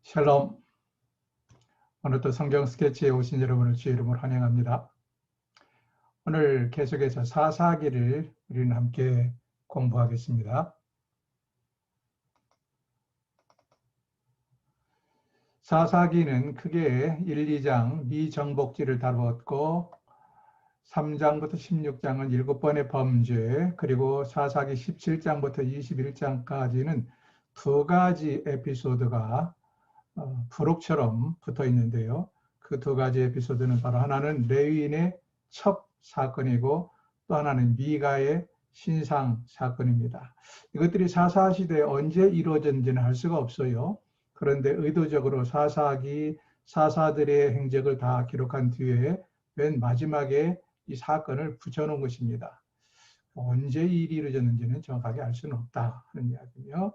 샬롬. 오늘도 성경 스케치에 오신 여러분을 주의 이름으로 환영합니다. 오늘 계속해서 사사기를 우리는 함께 공부하겠습니다. 사사기는 크게 1, 2장 미정복지를 다루었고 3장부터 16장은 7번의 범죄, 그리고 사사기 17장부터 21장까지는 두 가지 에피소드가 부록처럼 붙어 있는데요. 그 두 가지 에피소드는 바로 하나는 레위인의 첩 사건이고 또 하나는 미가의 신상 사건입니다. 이것들이 사사시대에 언제 이루어졌는지는 알 수가 없어요. 그런데 의도적으로 사사기 사사들의 행적을 다 기록한 뒤에 맨 마지막에 이 사건을 붙여놓은 것입니다. 언제 이 일이 이루어졌는지는 정확하게 알 수는 없다 하는 이야기며,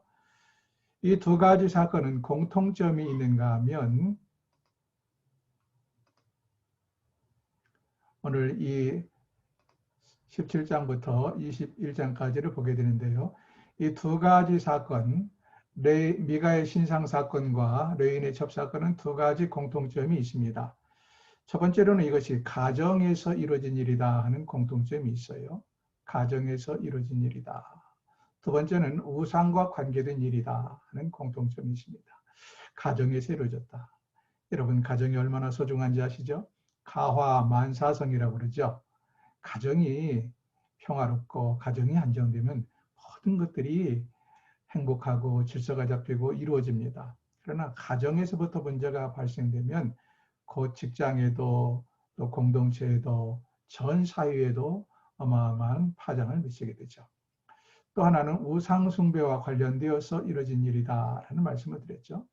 이 두 가지 사건은 공통점이 있는가 하면 오늘 이 17장부터 21장까지를 보게 되는데요. 이 두 가지 사건, 미가의 신상 사건과 레위인의 첩 사건은 두 가지 공통점이 있습니다. 첫 번째로는 이것이 가정에서 이루어진 일이다 하는 공통점이 있어요. 가정에서 이루어진 일이다. 두 번째는 우상과 관계된 일이다 하는 공통점이 있습니다. 가정에서 이루어졌다. 여러분, 가정이 얼마나 소중한지 아시죠? 가화만사성이라고 그러죠. 가정이 평화롭고 가정이 안정되면 모든 것들이 행복하고 질서가 잡히고 이루어집니다. 그러나 가정에서부터 문제가 발생되면 곧 직장에도 또 공동체에도 전 사회에도 어마어마한 파장을 미치게 되죠. 또 하나는 우상 숭배와 관련되어서 이루어진 일이다라는 말씀을 드렸죠.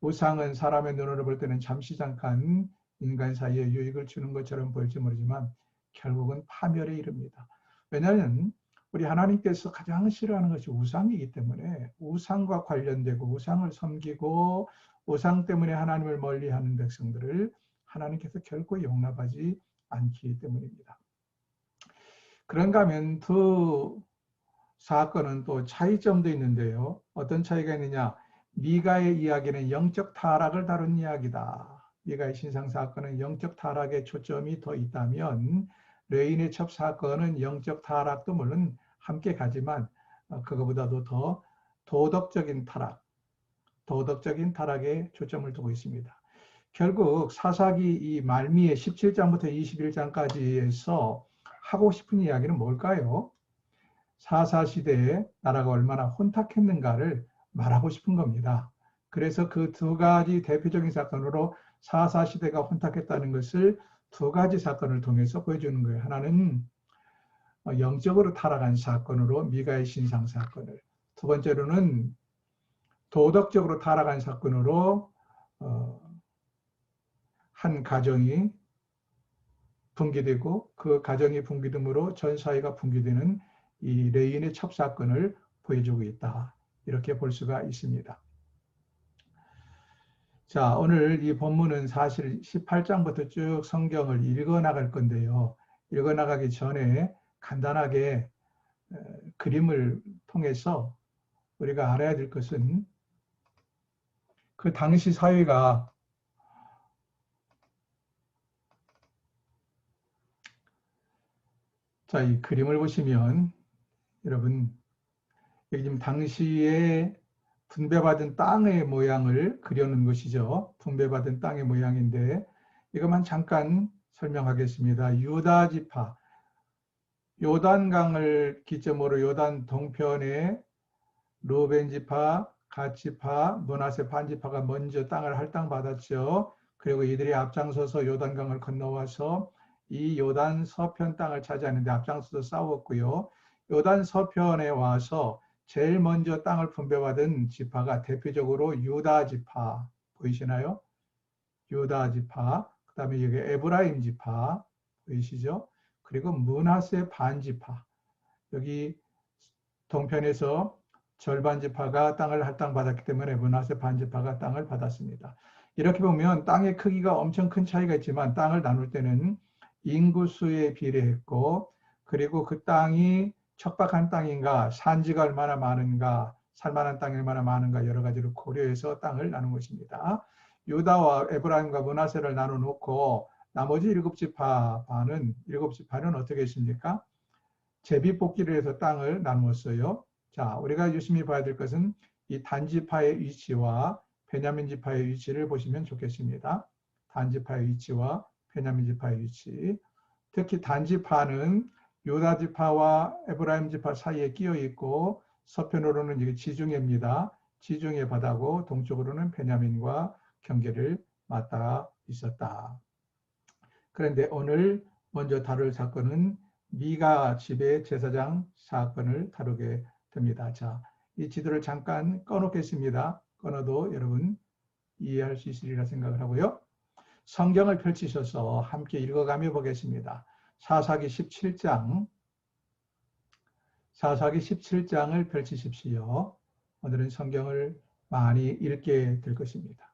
우상은 사람의 눈으로 볼 때는 잠시 잠깐 인간 사이에 유익을 주는 것처럼 보일지 모르지만 결국은 파멸에 이릅니다. 왜냐하면 우리 하나님께서 가장 싫어하는 것이 우상이기 때문에 우상과 관련되고 우상을 섬기고 우상 때문에 하나님을 멀리하는 백성들을 하나님께서 결코 용납하지 않기 때문입니다. 그런가 하면 두 사건은 또 차이점도 있는데요. 어떤 차이가 있느냐? 미가의 이야기는 영적 타락을 다룬 이야기다. 미가의 신상 사건은 영적 타락에 초점이 더 있다면 레위인의 첩 사건은 영적 타락도 물론 함께 가지만 그거보다도 더 도덕적인 타락에 초점을 두고 있습니다. 결국 사사기 이 말미에 17장부터 21장까지에서 하고 싶은 이야기는 뭘까요? 사사시대에 나라가 얼마나 혼탁했는가를 말하고 싶은 겁니다. 그래서 그 두 가지 대표적인 사건으로 사사시대가 혼탁했다는 것을 두 가지 사건을 통해서 보여주는 거예요. 하나는 영적으로 타락한 사건으로 미가의 신상 사건을, 두 번째로는 도덕적으로 타락한 사건으로 한 가정이 붕괴되고 그 가정이 붕괴됨으로 전 사회가 붕괴되는 이 레위인의 첩 사건을 보여주고 있다. 이렇게 볼 수가 있습니다. 자, 오늘 이 본문은 사실 18장부터 쭉 성경을 읽어 나갈 건데요. 읽어 나가기 전에 간단하게 그림을 통해서 우리가 알아야 될 것은 그 당시 사회가 자, 이 그림을 보시면 여러분 여기 지금 당시에 분배받은 땅의 모양을 그려놓은 것이죠. 분배받은 땅의 모양인데 이것만 잠깐 설명하겠습니다. 유다 지파, 요단강을 기점으로 요단 동편에 루벤 지파, 갓 지파, 므낫세 반 지파가 먼저 땅을 할당받았죠. 그리고 이들이 앞장서서 요단강을 건너와서 이 요단 서편 땅을 차지하는데 앞장서서 싸웠고요. 요단 서편에 와서 제일 먼저 땅을 분배받은 지파가 대표적으로 유다 지파, 보이시나요? 유다 지파, 그 다음에 여기 에브라임 지파, 보이시죠? 그리고 므낫세 반 지파, 여기 동편에서 절반 지파가 땅을 할당받았기 때문에 므낫세 반 지파가 땅을 받았습니다. 이렇게 보면 땅의 크기가 엄청 큰 차이가 있지만 땅을 나눌 때는 인구수에 비례했고, 그리고 그 땅이 척박한 땅인가, 산지가 얼마나 많은가, 살만한 땅이 얼마나 많은가 여러 가지를 고려해서 땅을 나눈 것입니다. 유다와 에브라임과 므낫세를 나눠놓고 나머지 일곱 지파는 어떻게 했습니까? 제비뽑기를 해서 땅을 나누었어요. 자, 우리가 유심히 봐야 될 것은 이 단지파의 위치와 베냐민 지파의 위치를 보시면 좋겠습니다. 단지파의 위치와 베냐민 지파의 위치. 특히 단지파는 유다 지파와 에브라임 지파 사이에 끼어 있고 서편으로는 이게 지중해입니다. 지중해 바다고 동쪽으로는 베냐민과 경계를 맞닿아 있었다. 그런데 오늘 먼저 다룰 사건은 미가 집의 제사장 사건을 다루게 됩니다. 자, 이 지도를 잠깐 꺼놓겠습니다. 꺼놔도 여러분 이해할 수 있으리라 생각을 하고요. 성경을 펼치셔서 함께 읽어가며 보겠습니다. 사사기 17장을 펼치십시오. 오늘은 성경을 많이 읽게 될 것입니다.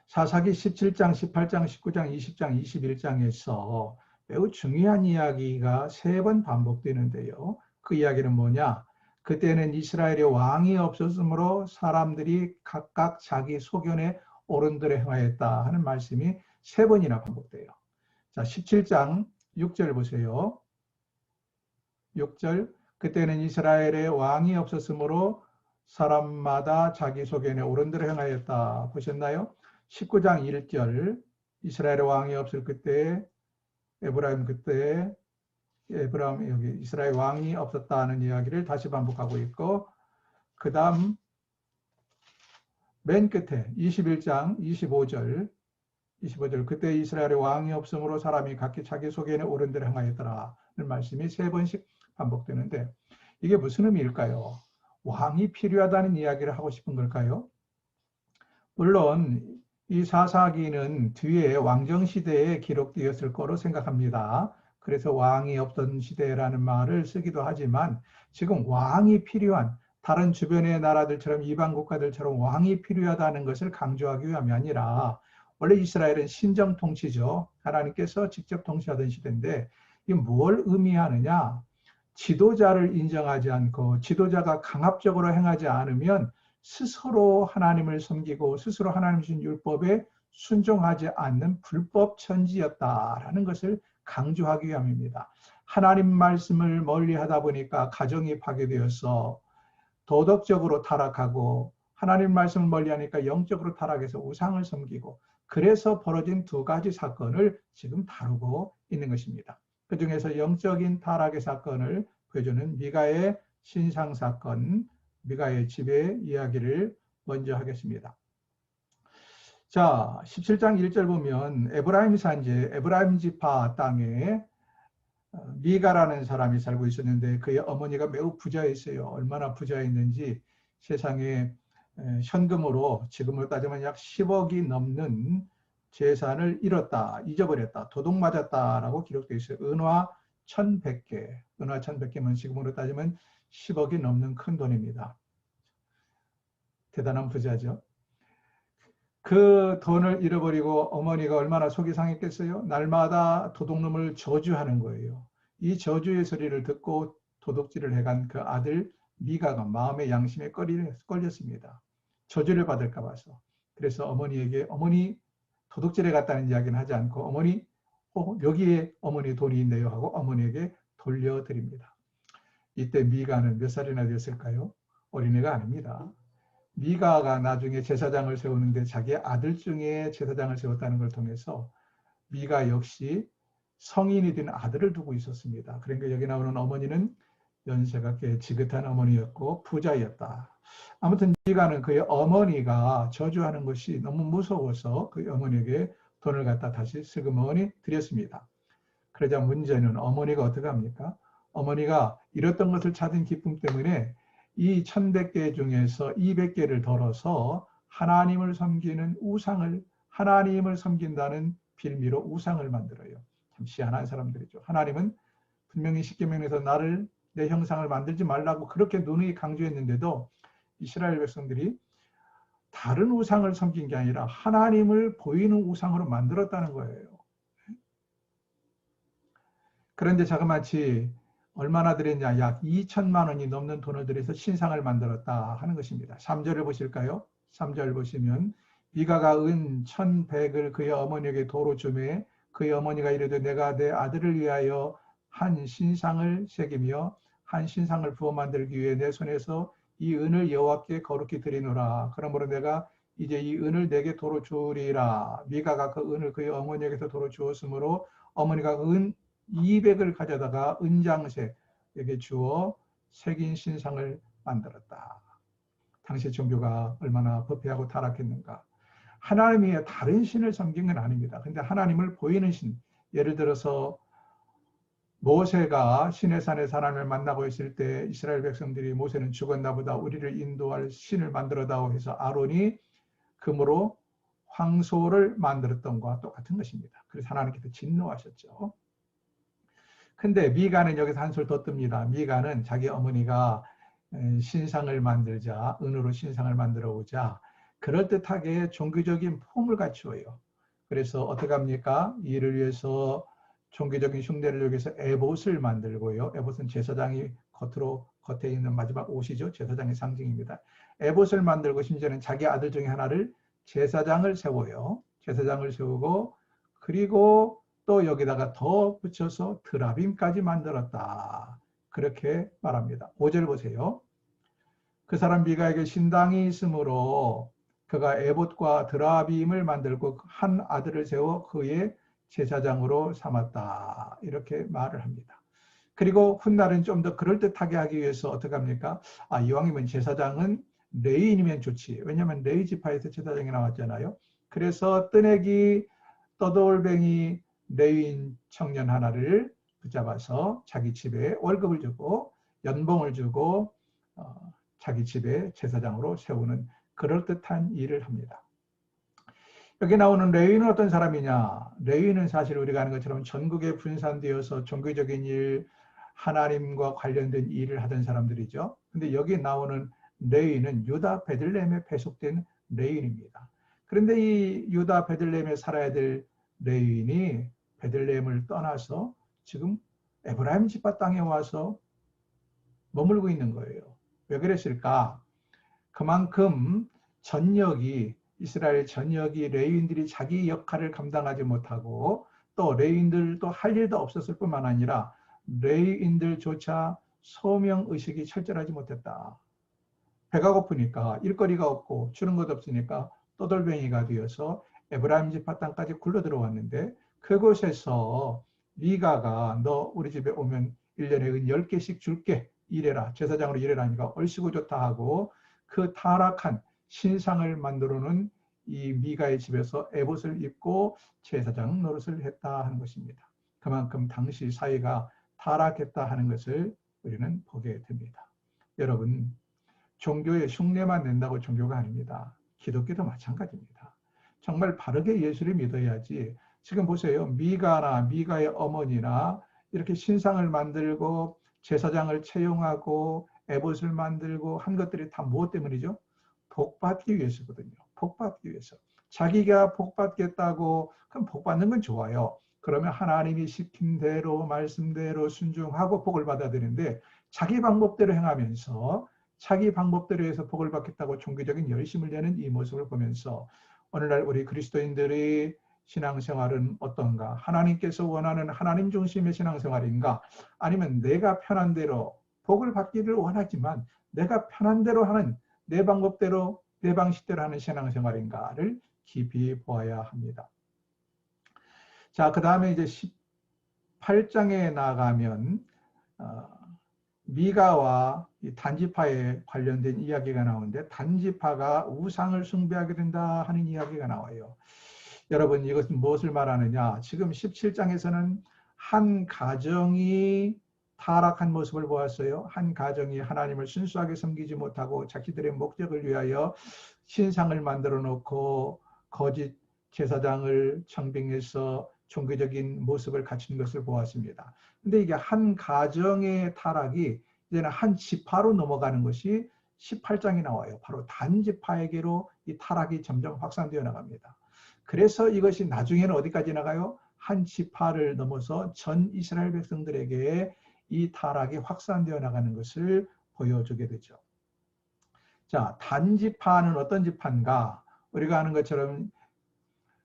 사사기 17장, 18장, 19장, 20장, 21장에서 매우 중요한 이야기가 3번 반복되는데요. 그 이야기는 뭐냐? 그때는 이스라엘에 왕이 없었으므로 사람들이 각각 자기 소견에 옳은 대로 행하였다 하는 말씀이 3번이나 반복돼요. 자, 17장 6절 보세요. 6절, 그때는 이스라엘에 왕이 없었으므로 사람마다 자기 소견에 옳은 대로 행하였다. 보셨나요? 19장 1절, 이스라엘에 왕이 없을 그때 여기 이스라엘 왕이 없었다는 이야기를 다시 반복하고 있고, 그 다음 맨 끝에 21장 25절 그때 이스라엘에 왕이 없으므로 사람이 각기 자기 소견에 옳은 대로 행하였더라는 말씀이 3번씩 반복되는데 이게 무슨 의미일까요? 왕이 필요하다는 이야기를 하고 싶은 걸까요? 물론 이 사사기는 뒤에 왕정시대에 기록되었을 거로 생각합니다. 그래서 왕이 없던 시대라는 말을 쓰기도 하지만 지금 왕이 필요한 다른 주변의 나라들처럼 이방 국가들처럼 왕이 필요하다는 것을 강조하기 위함이 아니라 원래 이스라엘은 신정 통치죠. 하나님께서 직접 통치하던 시대인데 이게 뭘 의미하느냐? 지도자를 인정하지 않고 지도자가 강압적으로 행하지 않으면 스스로 하나님을 섬기고 스스로 하나님 주신 율법에 순종하지 않는 불법 천지였다라는 것을 강조하기 위함입니다. 하나님 말씀을 멀리 하다 보니까 가정이 파괴되어서 도덕적으로 타락하고 하나님 말씀을 멀리 하니까 영적으로 타락해서 우상을 섬기고 그래서 벌어진 2가지 사건을 지금 다루고 있는 것입니다. 그 중에서 영적인 타락의 사건을 보여주는 미가의 신상 사건, 미가의 집의 이야기를 먼저 하겠습니다. 자, 17장 1절 보면 에브라임 산지에 에브라임 지파 땅에 미가라는 사람이 살고 있었는데 그의 어머니가 매우 부자였어요. 얼마나 부자였는지 세상에 현금으로 지금으로 따지면 약 10억이 넘는 재산을 잃었다, 잊어버렸다, 도둑맞았다라고 기록되어 있어요. 은화 1100개면 지금으로 따지면 10억이 넘는 큰 돈입니다. 대단한 부자죠. 그 돈을 잃어버리고 어머니가 얼마나 속이 상했겠어요? 날마다 도둑놈을 저주하는 거예요. 이 저주의 소리를 듣고 도둑질을 해간 그 아들 미가가 마음의 양심에 걸렸습니다. 저주를 받을까 봐서. 그래서 어머니에게 어머니 도둑질에 갔다는 이야기는 하지 않고 어머니 여기에 어머니 돈이 있네요 하고 어머니에게 돌려드립니다. 이때 미가는 몇 살이나 되었을까요? 어린애가 아닙니다. 미가가 나중에 제사장을 세우는데 자기 아들 중에 제사장을 세웠다는 걸 통해서 미가 역시 성인이 된 아들을 두고 있었습니다. 그러니까 여기 나오는 어머니는 연세가 꽤 지긋한 어머니였고 부자였다. 아무튼 미가는 그의 어머니가 저주하는 것이 너무 무서워서 그 어머니에게 돈을 갖다 다시 슬그머니 드렸습니다. 그러자 문제는 어머니가 어떻게 합니까? 어머니가 잃었던 것을 찾은 기쁨 때문에 이 1100개 중에서 200개를 덜어서 하나님을 섬기는 우상을, 하나님을 섬긴다는 빌미로 우상을 만들어요. 참 희한한 사람들이죠. 하나님은 분명히 십계명에서 나를 내 형상을 만들지 말라고 그렇게 누누이 강조했는데도 이스라엘 백성들이 다른 우상을 섬긴 게 아니라 하나님을 보이는 우상으로 만들었다는 거예요. 그런데 자그마치 얼마나 들였냐? 약 2천만 원이 넘는 돈을 들여서 신상을 만들었다 하는 것입니다. 3절을 보실까요? 3절 보시면 미가가 은 1,100을 그의 어머니에게 도로 주매 그의 어머니가 이르되 내가 내 아들을 위하여 한 신상을 새기며 한 신상을 부어 만들기 위해 내 손에서 이 은을 여호와께 거룩히 드리노라. 그러므로 내가 이제 이 은을 내게 도로 주리라. 미가가 그 은을 그의 어머니에게서 도로 주었으므로 어머니가 은 200을 가져다가 은장색에게 주어 새긴 신상을 만들었다. 당시 종교가 얼마나 부패하고 타락했는가. 하나님이 다른 신을 섬긴 건 아닙니다. 근데 하나님을 보이는 신, 예를 들어서 모세가 시내산에서 하나님을 만나고 있을 때 이스라엘 백성들이 모세는 죽었나 보다 우리를 인도할 신을 만들어다오 해서 아론이 금으로 황소를 만들었던 것과 똑같은 것입니다. 그래서 하나님께서 진노하셨죠. 근데 미가는 여기서 한술 더 뜹니다. 미가는 자기 어머니가 신상을 만들자, 은으로 신상을 만들어 오자 그럴듯하게 종교적인 폼을 갖추어요. 그래서 어떻게 합니까? 이를 위해서 종교적인 흉내를 위해서 에봇을 만들고요. 에봇은 제사장이 겉에 있는 마지막 옷이죠. 제사장의 상징입니다. 에봇을 만들고 심지어는 자기 아들 중에 하나를 제사장을 세워요. 제사장을 세우고 그리고 또 여기다가 더 붙여서 드라빔까지 만들었다. 그렇게 말합니다. 5절 보세요. 그 사람 미가에게 신당이 있으므로 그가 에봇과 드라빔을 만들고 한 아들을 세워 그의 제사장으로 삼았다. 이렇게 말을 합니다. 그리고 훗날은 좀 더 그럴듯하게 하기 위해서 어떻게 합니까? 이왕이면 제사장은 레위인이면 좋지. 왜냐하면 레위 지파에서 제사장이 나왔잖아요. 그래서 뜨내기 떠돌뱅이 레위인 청년 하나를 붙잡아서 자기 집에 월급을 주고 연봉을 주고 자기 집에 제사장으로 세우는 그럴듯한 일을 합니다. 여기 나오는 레위인은 어떤 사람이냐? 레위인은 사실 우리가 아는 것처럼 전국에 분산되어서 종교적인 일, 하나님과 관련된 일을 하던 사람들이죠. 근데 여기 나오는 레위인은 유다 베들레헴에 배속된 레위인입니다. 그런데 이 유다 베들레헴에 살아야 될 레위인이 베들레헴을 떠나서 지금 에브라임 지파 땅에 와서 머물고 있는 거예요. 왜 그랬을까? 그만큼 이스라엘 전역이 레위인들이 자기 역할을 감당하지 못하고 또 레위인들도 할 일도 없었을 뿐만 아니라 레위인들조차 소명의식이 철저하지 못했다. 배가 고프니까 일거리가 없고 주는 것 없으니까 떠돌뱅이가 되어서 에브라임 지파 땅까지 굴러 들어왔는데 그곳에서 미가가 너 우리 집에 오면 1년에 10개씩 줄게 일해라 제사장으로 일해라 하니까 얼씨구 좋다 하고 그 타락한 신상을 만들어 놓은 이 미가의 집에서 에봇을 입고 제사장 노릇을 했다 하는 것입니다. 그만큼 당시 사회가 타락했다 하는 것을 우리는 보게 됩니다. 여러분, 종교의 흉내만 낸다고 종교가 아닙니다. 기독교도 마찬가지입니다. 정말 바르게 예수를 믿어야지. 지금 보세요. 미가의 어머니나 이렇게 신상을 만들고 제사장을 채용하고 에봇을 만들고 한 것들이 다 무엇 때문이죠? 복받기 위해서거든요. 복받기 위해서. 자기가 복받겠다고 그럼 복받는 건 좋아요. 그러면 하나님이 시킨 대로 말씀대로 순종하고 복을 받아야 되는데 자기 방법대로 행하면서 자기 방법대로 해서 복을 받겠다고 종교적인 열심을 내는 이 모습을 보면서 오늘날 우리 그리스도인들의 신앙생활은 어떤가? 하나님께서 원하는 하나님 중심의 신앙생활인가? 아니면 내가 편한 대로 복을 받기를 원하지만 내가 편한 대로 하는 내 방법대로 내 방식대로 하는 신앙생활인가를 깊이 보아야 합니다. 자, 그 다음에 이제 18장에 나가면 미가와 이 단지파에 관련된 이야기가 나오는데 단지파가 우상을 숭배하게 된다 하는 이야기가 나와요. 여러분 이것은 무엇을 말하느냐? 지금 17장에서는 한 가정이 타락한 모습을 보았어요. 한 가정이 하나님을 순수하게 섬기지 못하고 자기들의 목적을 위하여 신상을 만들어 놓고 거짓 제사장을 청빙해서 종교적인 모습을 갖춘 것을 보았습니다. 근데 이게 한 가정의 타락이 이제는 한 지파로 넘어가는 것이 18장이 나와요. 바로 단지파에게로 이 타락이 점점 확산되어 나갑니다. 그래서 이것이 나중에는 어디까지 나가요? 한 지파를 넘어서 전 이스라엘 백성들에게 이 타락이 확산되어 나가는 것을 보여주게 되죠. 자, 단지파는 어떤 지파인가? 우리가 아는 것처럼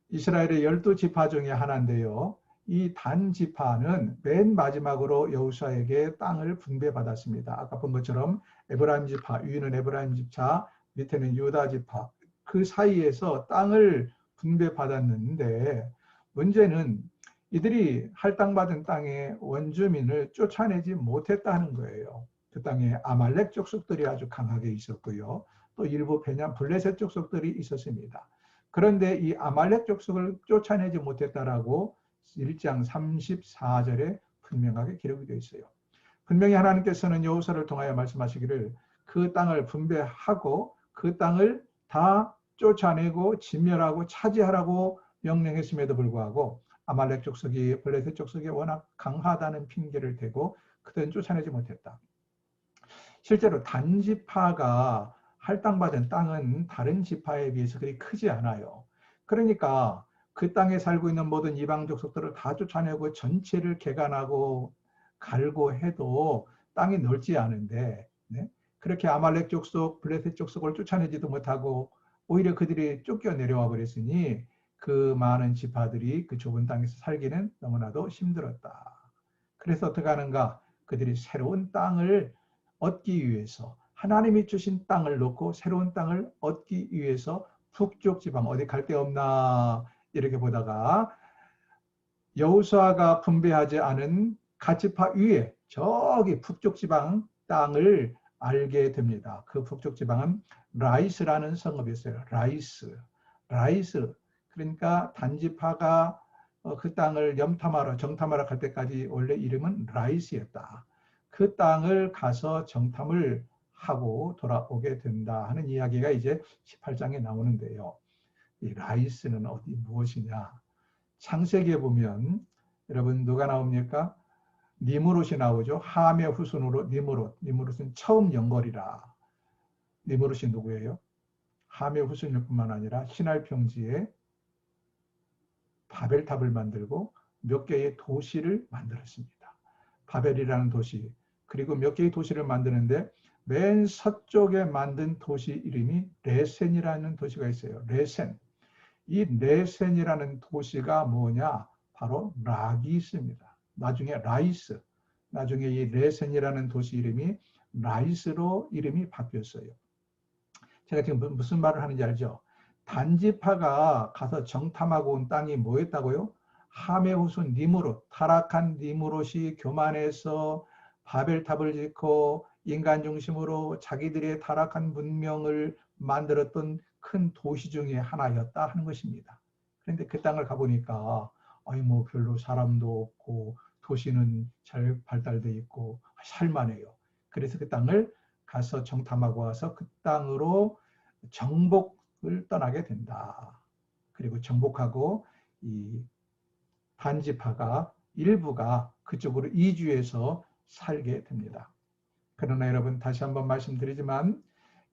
이스라엘의 12지파 중에 하나인데요. 이 단지파는 맨 마지막으로 여호수아에게 땅을 분배받았습니다. 아까 본 것처럼 에브라임 지파, 위는 에브라임 지파, 밑에는 유다 지파, 그 사이에서 땅을 분배받았는데 문제는 이들이 할당받은 땅의 원주민을 쫓아내지 못했다는 거예요. 그 땅에 아말렉 족속들이 아주 강하게 있었고요. 또 일부 베냐 블레셋 족속들이 있었습니다. 그런데 이 아말렉 족속을 쫓아내지 못했다라고 1장 34절에 분명하게 기록이 되어 있어요. 분명히 하나님께서는 여호수아를 통하여 말씀하시기를 그 땅을 분배하고 그 땅을 다 쫓아내고 진멸하고 차지하라고 명령했음에도 불구하고 아말렉 족속이 블레셋 족속이 워낙 강하다는 핑계를 대고 그들은 쫓아내지 못했다. 실제로 단지파가 할당받은 땅은 다른 지파에 비해서 그리 크지 않아요. 그러니까 그 땅에 살고 있는 모든 이방 족속들을 다 쫓아내고 전체를 개간하고 갈고 해도 땅이 넓지 않은데, 네? 그렇게 아말렉 족속, 블레셋 족속을 쫓아내지도 못하고 오히려 그들이 쫓겨 내려와 버렸으니 그 많은 지파들이 그 좁은 땅에서 살기는 너무나도 힘들었다. 그래서 어떻게 하는가? 그들이 새로운 땅을 얻기 위해서 하나님이 주신 땅을 놓고 새로운 땅을 얻기 위해서 북쪽 지방 어디 갈 데 없나 이렇게 보다가 여호수아가 분배하지 않은 갓지파 위에 저기 북쪽 지방 땅을 알게 됩니다. 그 북쪽 지방은 라이스라는 성읍이었어요. 라이스. 그러니까 단지파가 그 땅을 정탐하러 갈 때까지 원래 이름은 라이스였다. 그 땅을 가서 정탐을 하고 돌아오게 된다 하는 이야기가 이제 18장에 나오는데요. 이 라이스는 어디 무엇이냐? 창세기에 보면 여러분 누가 나옵니까? 니무롯이 나오죠. 함의 후손으로 니무롯은 처음 연걸이라. 니무롯이 누구예요? 함의 후손일 뿐만 아니라 시날 평지에 바벨탑을 만들고 몇 개의 도시를 만들었습니다. 바벨이라는 도시, 그리고 몇 개의 도시를 만드는데 맨 서쪽에 만든 도시 이름이 레센이라는 도시가 있어요. 레센. 이 레센이라는 도시가 뭐냐? 바로 라기스입니다. 나중에 라이스. 나중에 이 레센이라는 도시 이름이 라이스로 이름이 바뀌었어요. 제가 지금 무슨 말을 하는지 알죠? 단지파가 가서 정탐하고 온 땅이 뭐였다고요? 함의 후손 니무롯, 타락한 니무롯이 교만해서 바벨탑을 짓고 인간 중심으로 자기들의 타락한 문명을 만들었던 큰 도시 중에 하나였다 하는 것입니다. 그런데 그 땅을 가보니까 뭐 별로 사람도 없고 도시는 잘 발달돼 있고 살만해요. 그래서 그 땅을 가서 정탐하고 와서 그 땅으로 정복을 떠나게 된다. 그리고 정복하고 이 단지파가 일부가 그쪽으로 이주해서 살게 됩니다. 그러나 여러분 다시 한번 말씀드리지만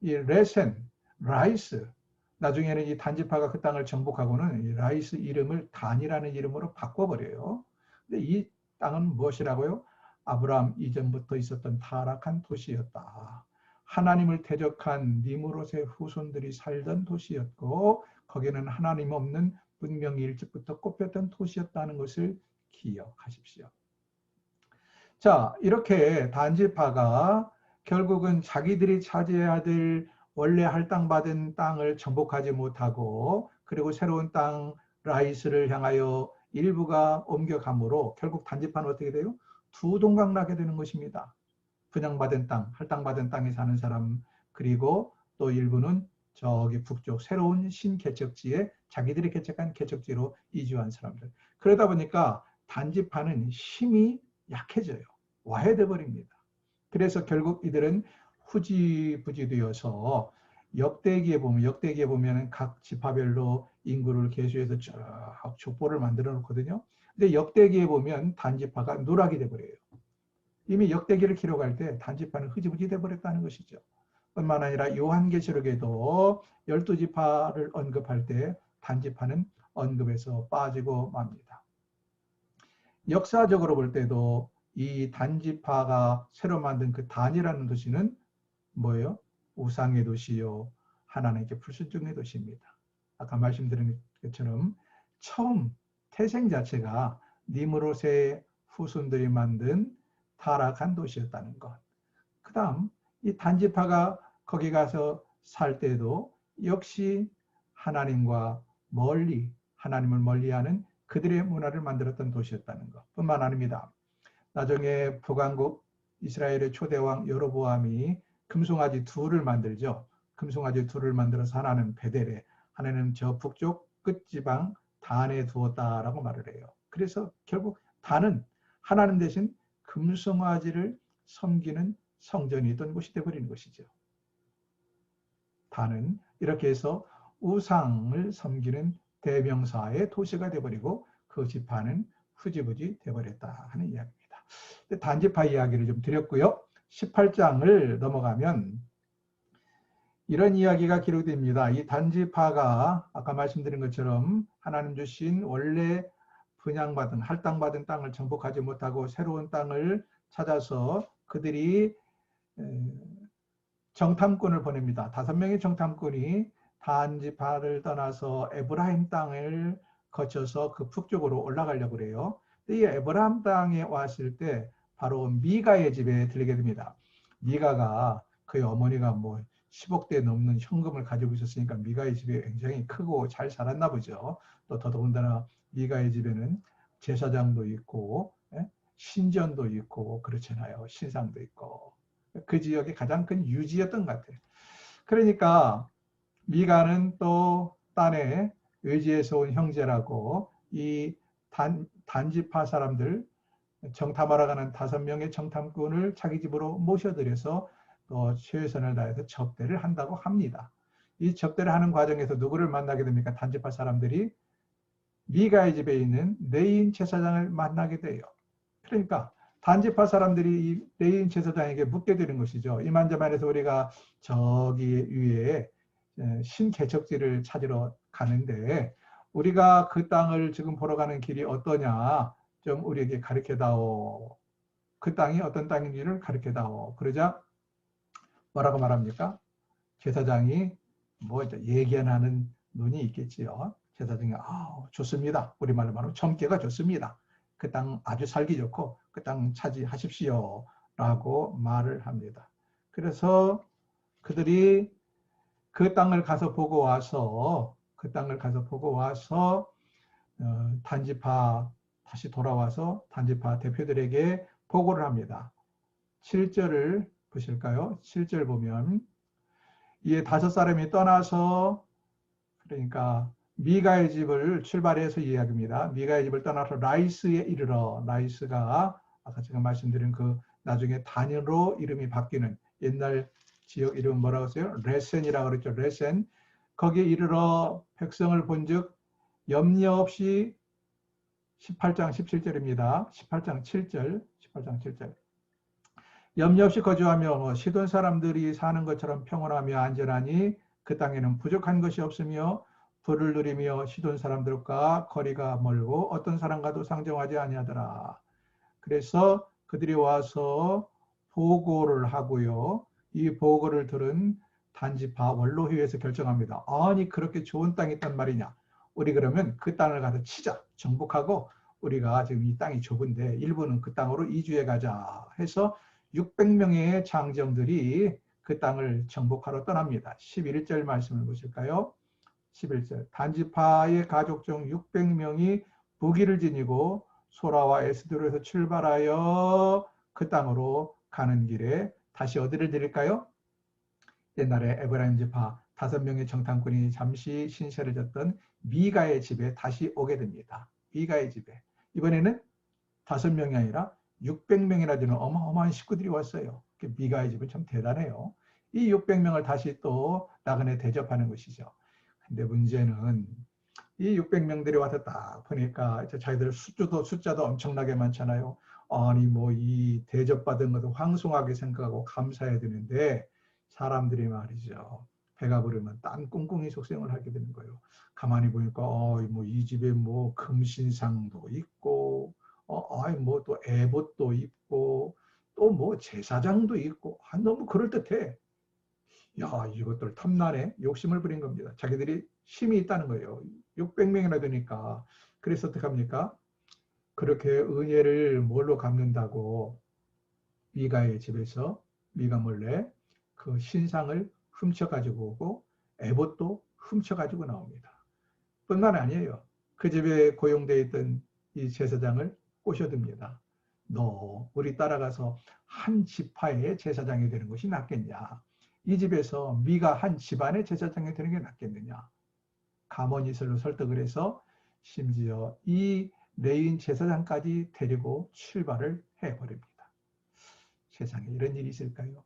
이 레센, 라이스, 나중에는 이 단지파가 그 땅을 정복하고는 이 라이스 이름을 단이라는 이름으로 바꿔버려요. 근데 이 땅은 무엇이라고요? 아브라함 이전부터 있었던 타락한 도시였다. 하나님을 대적한 니무롯의 후손들이 살던 도시였고 거기는 하나님 없는 문명이 일찍부터 꼽혔던 도시였다는 것을 기억하십시오. 자, 이렇게 단지파가 결국은 자기들이 차지해야 될 원래 할당받은 땅을 정복하지 못하고 그리고 새로운 땅 라이스를 향하여 일부가 옮겨가므로 결국 단지파는 어떻게 돼요? 두 동강 나게 되는 것입니다. 분양받은 땅, 할당받은 땅에 사는 사람, 그리고 또 일부는 저기 북쪽 새로운 신개척지에 자기들이 개척한 개척지로 이주한 사람들. 그러다 보니까 단지파는 힘이 약해져요. 와해돼 버립니다. 그래서 결국 이들은 후지부지 되어서 역대기에 보면 각 지파별로 인구를 계수해서 쭉 족보를 만들어 놓거든요. 근데 역대기에 보면 단지파가 누락이 돼 버려요. 이미 역대기를 기록할 때 단지파는 흐지부지 돼 버렸다는 것이죠. 뿐만 아니라 요한계시록에도 12지파를 언급할 때 단지파는 언급에서 빠지고 맙니다. 역사적으로 볼 때도 이 단지파가 새로 만든 그 단이라는 도시는 뭐예요? 우상의 도시요, 하나님께 불순종의 도시입니다. 아까 말씀드린 것처럼 처음 태생 자체가 니므롯의 후손들이 만든 타락한 도시였다는 것. 그 다음 이 단지파가 거기 가서 살 때도 역시 하나님과 멀리, 하나님을 멀리하는 그들의 문화를 만들었던 도시였다는 것 뿐만 아닙니다. 나중에 북왕국 이스라엘의 초대왕 여로보암이 금송아지 둘을 만들죠. 금송아지 둘을 만들어서 하나는 베델에, 하나는 저 북쪽 끝지방 단에 두었다라고 말을 해요. 그래서 결국 단은 하나님 대신 금송아지를 섬기는 성전이 있던 곳이 되어버리는 것이죠. 단은 이렇게 해서 우상을 섬기는 대명사의 도시가 되어버리고 그 지파는 후지부지 되어버렸다 하는 이야기입니다. 단지파 이야기를 좀 드렸고요. 18장을 넘어가면 이런 이야기가 기록됩니다. 이 단지파가 아까 말씀드린 것처럼 하나님 주신 원래 분양받은, 할당받은 땅을 정복하지 못하고 새로운 땅을 찾아서 그들이 정탐꾼을 보냅니다. 5명의 정탐꾼이 단지파를 떠나서 에브라임 땅을 거쳐서 그 북쪽으로 올라가려고 그래요. 이 에브라임 땅에 왔을 때 바로 미가의 집에 들리게 됩니다. 미가가 그의 어머니가 뭐 10억대 넘는 현금을 가지고 있었으니까 미가의 집에 굉장히 크고 잘 살았나 보죠. 또 더더군다나 미가의 집에는 제사장도 있고 신전도 있고 그렇잖아요. 신상도 있고. 그 지역의 가장 큰 유지였던 것 같아요. 그러니까 미가는 또 딴에 의지에서 온 형제라고 이 단지파 사람들 정탐하러 가는 5명의 정탐꾼을 자기 집으로 모셔들여서 또 최선을 다해서 접대를 한다고 합니다. 이 접대를 하는 과정에서 누구를 만나게 됩니까? 단지파 사람들이 미가의 집에 있는 레인 제사장을 만나게 돼요. 그러니까 단지파 사람들이 이 레인 제사장에게 묻게 되는 것이죠. 이만저만해서 우리가 저기 위에 신개척지를 찾으러 가는데 우리가 그 땅을 지금 보러 가는 길이 어떠냐 좀 우리에게 가르쳐다오. 그 땅이 어떤 땅인지를 가르쳐다오. 그러자 뭐라고 말합니까? 제사장이 뭐 예견하는 눈이 있겠지요. 제사장이 좋습니다. 우리말로 말하면 점괘가 좋습니다. 그 땅 아주 살기 좋고 그 땅 차지하십시오 라고 말을 합니다. 그래서 그들이 그 땅을 가서 보고 와서 단지파 다시 돌아와서 단지파 대표들에게 보고를 합니다. 7절을 보실까요? 7절 보면 이에 5사람이 떠나서 그러니까 미가의 집을 출발해서 이야기입니다. 미가의 집을 떠나서 라이스에 이르러 라이스가 아까 제가 말씀드린 그 나중에 단으로 이름이 바뀌는 옛날 지역 이름 뭐라고 했어요? 레센이라고 그랬죠. 레센. 거기에 이르러 백성을 본즉 염려 없이 18장 17절입니다. 18장 7절. 염려 없이 거주하며 시돈 사람들이 사는 것처럼 평온하며 안전하니 그 땅에는 부족한 것이 없으며 불을 누리며 시돈 사람들과 거리가 멀고 어떤 사람과도 상정하지 아니하더라. 그래서 그들이 와서 보고를 하고요. 이 보고를 들은 단지파 원로회에서 결정합니다. 아니 그렇게 좋은 땅이 있단 말이냐. 우리 그러면 그 땅을 가서 치자. 정복하고 우리가 지금 이 땅이 좁은데 일부는 그 땅으로 이주해 가자 해서 600명의 장정들이 그 땅을 정복하러 떠납니다. 11절 말씀을 보실까요? 11절 단지파의 가족 중 600명이 무기를 지니고 소라와 에스드로에서 출발하여 그 땅으로 가는 길에 다시 어디를 드릴까요? 옛날에 에브라임 지파 5명의 정탐꾼이 잠시 신세를 졌던 미가의 집에 다시 오게 됩니다. 미가의 집에. 이번에는 5명이 아니라 600명이나 되는 어마어마한 식구들이 왔어요. 미가의 집은 참 대단해요. 이 600명을 다시 또 나그네 대접하는 것이죠. 근데 문제는 이 600명들이 와서 딱 보니까 자기들 숫자도 엄청나게 많잖아요. 아니 뭐 이 대접받은 것도 황송하게 생각하고 감사해야 되는데 사람들이 말이죠. 배가 부르면 딴 꿍꿍이 속생을 하게 되는 거예요. 가만히 보니까 뭐 이 집에 뭐 금신상도 있고 아이 뭐 또 에봇도 있고 또 뭐 제사장도 있고 너무 그럴듯해. 야, 이것들 탐나네. 욕심을 부린 겁니다. 자기들이 힘이 있다는 거예요. 600명이나 되니까. 그래서 어떡합니까? 그렇게 은혜를 뭘로 갚는다고 미가의 집에서 미가 몰래 그 신상을 훔쳐가지고 오고 에봇도 훔쳐가지고 나옵니다. 뿐만 아니에요. 그 집에 고용되어 있던 이 제사장을 꼬셔듭니다. 너 우리 따라가서 한 지파의 제사장이 되는 것이 낫겠냐? 이 집에서 미가 한 집안의 제사장이 되는 게 낫겠느냐? 가모니슬로 설득을 해서 심지어 이 레인 제사장까지 데리고 출발을 해버립니다. 세상에 이런 일이 있을까요?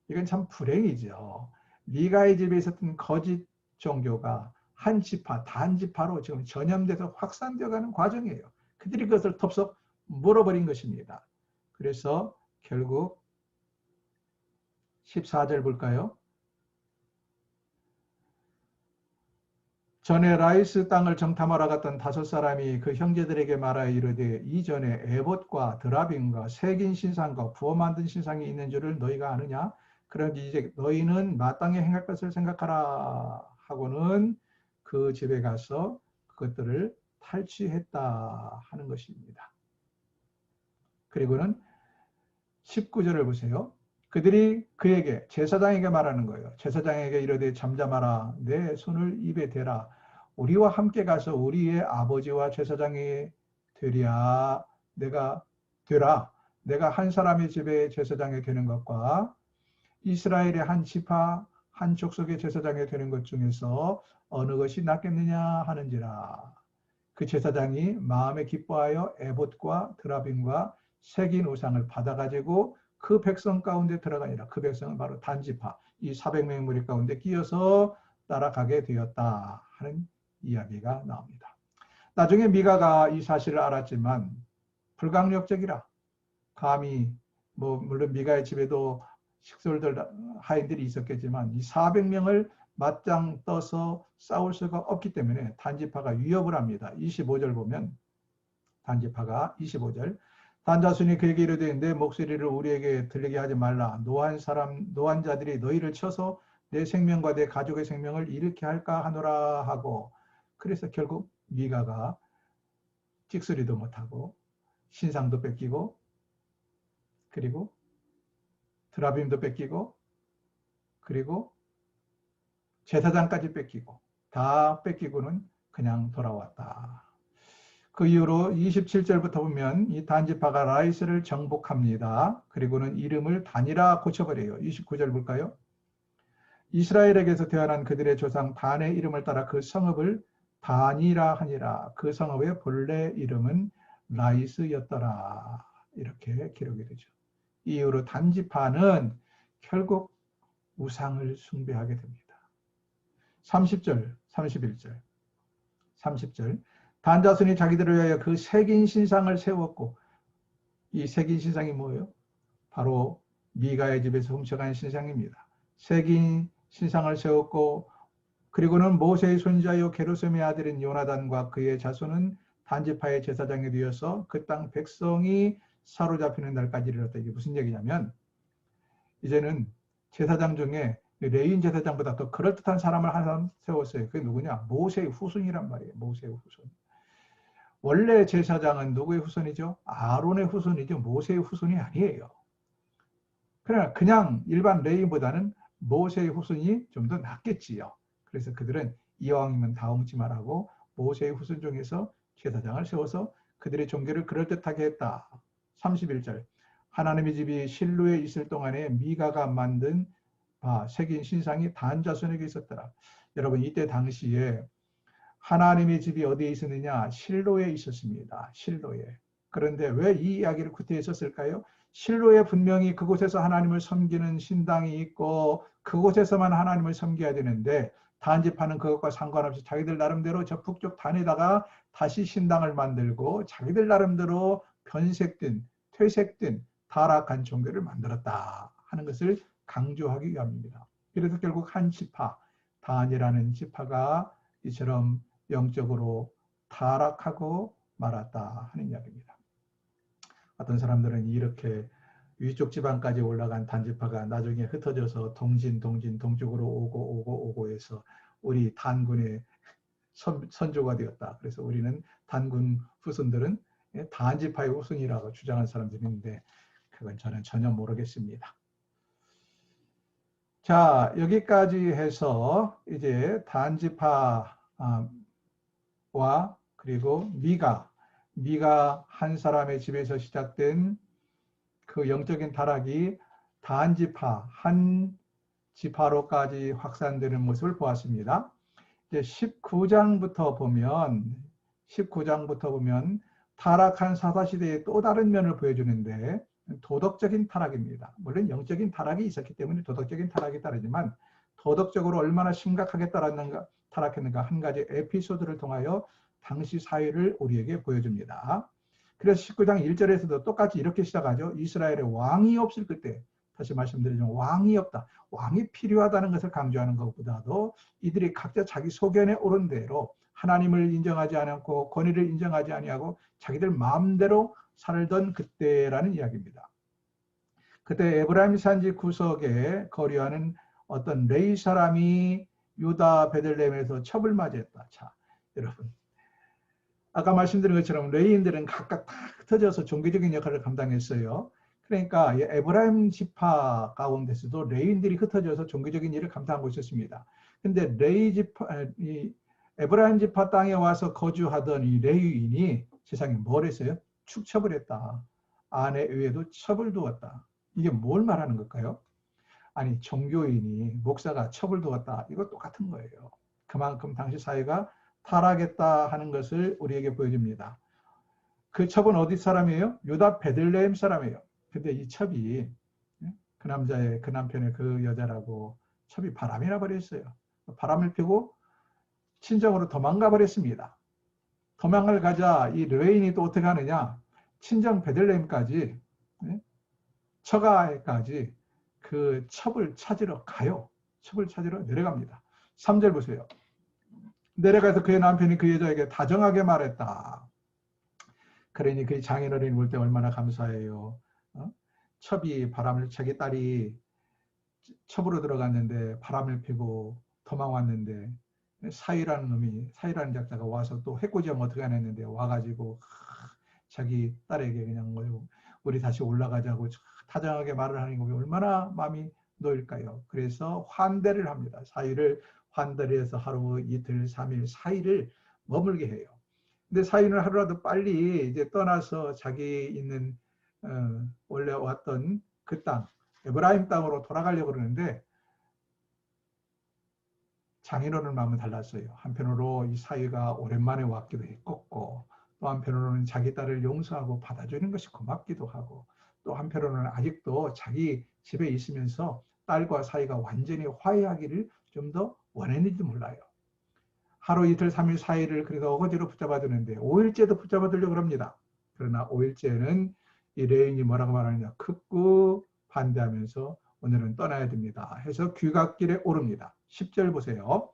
이건 참 불행이죠. 미가의 집에 있었던 거짓 종교가 한 지파, 단지파로 지금 전염돼서 확산되어가는 과정이에요. 그들이 그것을 덥석 물어버린 것입니다. 그래서 결국 14절 볼까요? 전에 라이스 땅을 정탐하러 갔던 5사람이 그 형제들에게 말하여 이르되 이전에 에봇과 드라빔과 색인 신상과 부어 만든 신상이 있는 줄을 너희가 아느냐? 그런지 이제 너희는 마땅히 행할 것을 생각하라 하고는 그 집에 가서 그것들을 탈취했다 하는 것입니다. 그리고는 19절을 보세요. 그들이 그에게 제사장에게 말하는 거예요. 제사장에게 이르되 잠잠하라. 내 손을 입에 대라. 우리와 함께 가서 우리의 아버지와 제사장이 되랴. 되라. 내가 한 사람의 집에 제사장이 되는 것과 이스라엘의 한 지파 한 족속의 제사장이 되는 것 중에서 어느 것이 낫겠느냐 하는지라. 그 제사장이 마음에 기뻐하여 에봇과 드라빔과 색인 우상을 받아가지고 그 백성 가운데 들어가니라. 그 백성은 바로 단지파, 이 400명의 무리 가운데 끼어서 따라가게 되었다 하는 이야기가 나옵니다. 나중에 미가가 이 사실을 알았지만 불강력적이라 감히 뭐 물론 미가의 집에도 식솔들 하인들이 있었겠지만 이 400명을 맞짱 떠서 싸울 수가 없기 때문에 단지파가 위협을 합니다. 25절 보면 단지파가 25절 단자손이 그에게 이르되 내 목소리를 우리에게 들리게 하지 말라. 노한 자들이 너희를 쳐서 내 생명과 내 가족의 생명을 잃게 할까 하노라 하고 그래서 결국 미가가 찍소리도 못하고 신상도 뺏기고 그리고 드라빔도 뺏기고 그리고 제사장까지 뺏기고 다 뺏기고는 그냥 돌아왔다. 그 이후로 27절부터 보면 이 단지파가 라이스를 정복합니다. 그리고는 이름을 단이라 고쳐버려요. 29절 볼까요? 이스라엘에게서 태어난 그들의 조상 단의 이름을 따라 그 성읍을 단이라 하니라. 그 성읍의 본래 이름은 라이스였더라. 이렇게 기록이 되죠. 이후로 단지파는 결국 우상을 숭배하게 됩니다. 30절, 31절, 30절. 단자손이 자기들을 위하여 그 색인 신상을 세웠고 이 색인 신상이 뭐예요? 바로 미가의 집에서 훔쳐간 신상입니다. 색인 신상을 세웠고 그리고는 모세의 손자요 게르솜의 아들인 요나단과 그의 자손은 단지파의 제사장이 되어서 그 땅 백성이 사로잡히는 날까지 이르렀다. 이게 무슨 얘기냐면 이제는 제사장 중에 레인 제사장보다 더 그럴듯한 사람을 하나 세웠어요. 그게 누구냐? 모세의 후손이란 말이에요. 모세의 후손. 원래 제사장은 누구의 후손이죠? 아론의 후손이죠. 모세의 후손이 아니에요. 그러나 그냥 일반 레인보다는 모세의 후손이 좀 더 낫겠지요. 그래서 그들은 이왕이면 다 엉치말하고 모세의 후손 중에서 제사장을 세워서 그들의 종교를 그럴듯하게 했다. 31절 하나님의 집이 실로에 있을 동안에 미가가 만든 색인 신상이 단 자손에게 있었더라. 여러분 이때 당시에 하나님의 집이 어디에 있었느냐? 실로에 있었습니다. 실로에. 그런데 왜 이 이야기를 구태여 썼을까요? 실로에 분명히 그곳에서 하나님을 섬기는 신당이 있고 그곳에서만 하나님을 섬겨야 되는데 단지파는 그것과 상관없이 자기들 나름대로 저 북쪽 단에다가 다시 신당을 만들고 자기들 나름대로 변색된 퇴색된 타락한 종교를 만들었다 하는 것을 강조하기 위함입니다. 그래서 결국 한 지파 단이라는 지파가 이처럼 영적으로 타락하고 말았다 하는 이야기입니다. 어떤 사람들은 이렇게 위쪽 지방까지 올라간 단지파가 나중에 흩어져서 동쪽으로 오고 해서 우리 단군의 선조가 되었다. 그래서 우리는 단군 후손들은 단지파의 후손이라고 주장하는 사람들이 있는데 그건 저는 전혀 모르겠습니다. 자, 여기까지 해서 이제 단지파와 그리고 미가 한 사람의 집에서 시작된 그 영적인 타락이 단지파, 한 지파로까지 확산되는 모습을 보았습니다. 이제 19장부터 보면 타락한 사사시대의 또 다른 면을 보여주는데 도덕적인 타락입니다. 물론 영적인 타락이 있었기 때문에 도덕적인 타락이 따르지만 도덕적으로 얼마나 심각하게 타락했는가 한 가지 에피소드를 통하여 당시 사회를 우리에게 보여줍니다. 그래서 19장 1절에서도 똑같이 이렇게 시작하죠. 이스라엘에 왕이 없을 그때, 다시 말씀드리지만 왕이 없다. 왕이 필요하다는 것을 강조하는 것보다도 이들이 각자 자기 소견에 오른 대로 하나님을 인정하지 않고 권위를 인정하지 아니하고 자기들 마음대로 살던 그때라는 이야기입니다. 그때 에브라임 산지 구석에 거류하는 어떤 레위 사람이 유다 베들레헴에서 첩을 맞이했다. 자, 여러분. 아까 말씀드린 것처럼 레위인들은 각각 다 흩어져서 종교적인 역할을 감당했어요. 그러니까 에브라임 지파 가운데서도 레위인들이 흩어져서 종교적인 일을 감당하고 있었습니다. 근데 에브라임 지파 땅에 와서 거주하던 이 레위인이 세상에 뭘 했어요? 축첩을 했다. 아내 외에도 첩을 두었다. 이게 뭘 말하는 걸까요? 아니, 종교인이 목사가 첩을 두었다. 이거 똑같은 거예요. 그만큼 당시 사회가 타락했다 하는 것을 우리에게 보여줍니다. 그 첩은 어디 사람이에요? 유다 베들레헴 사람이에요. 근데 이 첩이 그 남편의 그 여자라고 첩이 바람이 나버렸어요. 바람을 피고 친정으로 도망가 버렸습니다. 도망을 가자 이 레위인이 또 어떻게 하느냐? 친정 베들레헴까지, 처가에까지 그 첩을 찾으러 가요. 첩을 찾으러 내려갑니다. 3절 보세요. 내려가서 그의 남편이 그 여자에게 다정하게 말했다. 그러니 그 장인어른이 볼 때 얼마나 감사해요. 첩이 자기 딸이 첩으로 들어갔는데 바람을 피고 도망왔는데 사위라는 작자가 와서 또 해코지하면 어떻게 안 했는데 와가지고 자기 딸에게 그냥 우리 다시 올라가자고 다정하게 말을 하는 거 얼마나 마음이 놓일까요? 그래서 환대를 합니다. 사위를 환대를 해서 하루, 이틀, 3일, 4일을 머물게 해요. 근데 사위는 하루라도 빨리 이제 떠나서 자기 있는 원래 왔던 그 땅, 에브라임 땅으로 돌아가려고 그러는데 장인어른 마음은 달랐어요. 한편으로 이 사위가 오랜만에 왔기도 했고 또 한편으로는 자기 딸을 용서하고 받아주는 것이 고맙기도 하고 또 한편으로는 아직도 자기 집에 있으면서 딸과 사이가 완전히 화해하기를 좀 더 원했는지도 몰라요. 하루, 이틀, 3일, 4일을 그래서 어거지로 붙잡아 두는데 5일째도 붙잡아 두려고 합니다. 그러나 5일째는 이 레인이 뭐라고 말하느냐. 극구 반대하면서 오늘은 떠나야 됩니다. 해서 귀갓길에 오릅니다. 10절 보세요.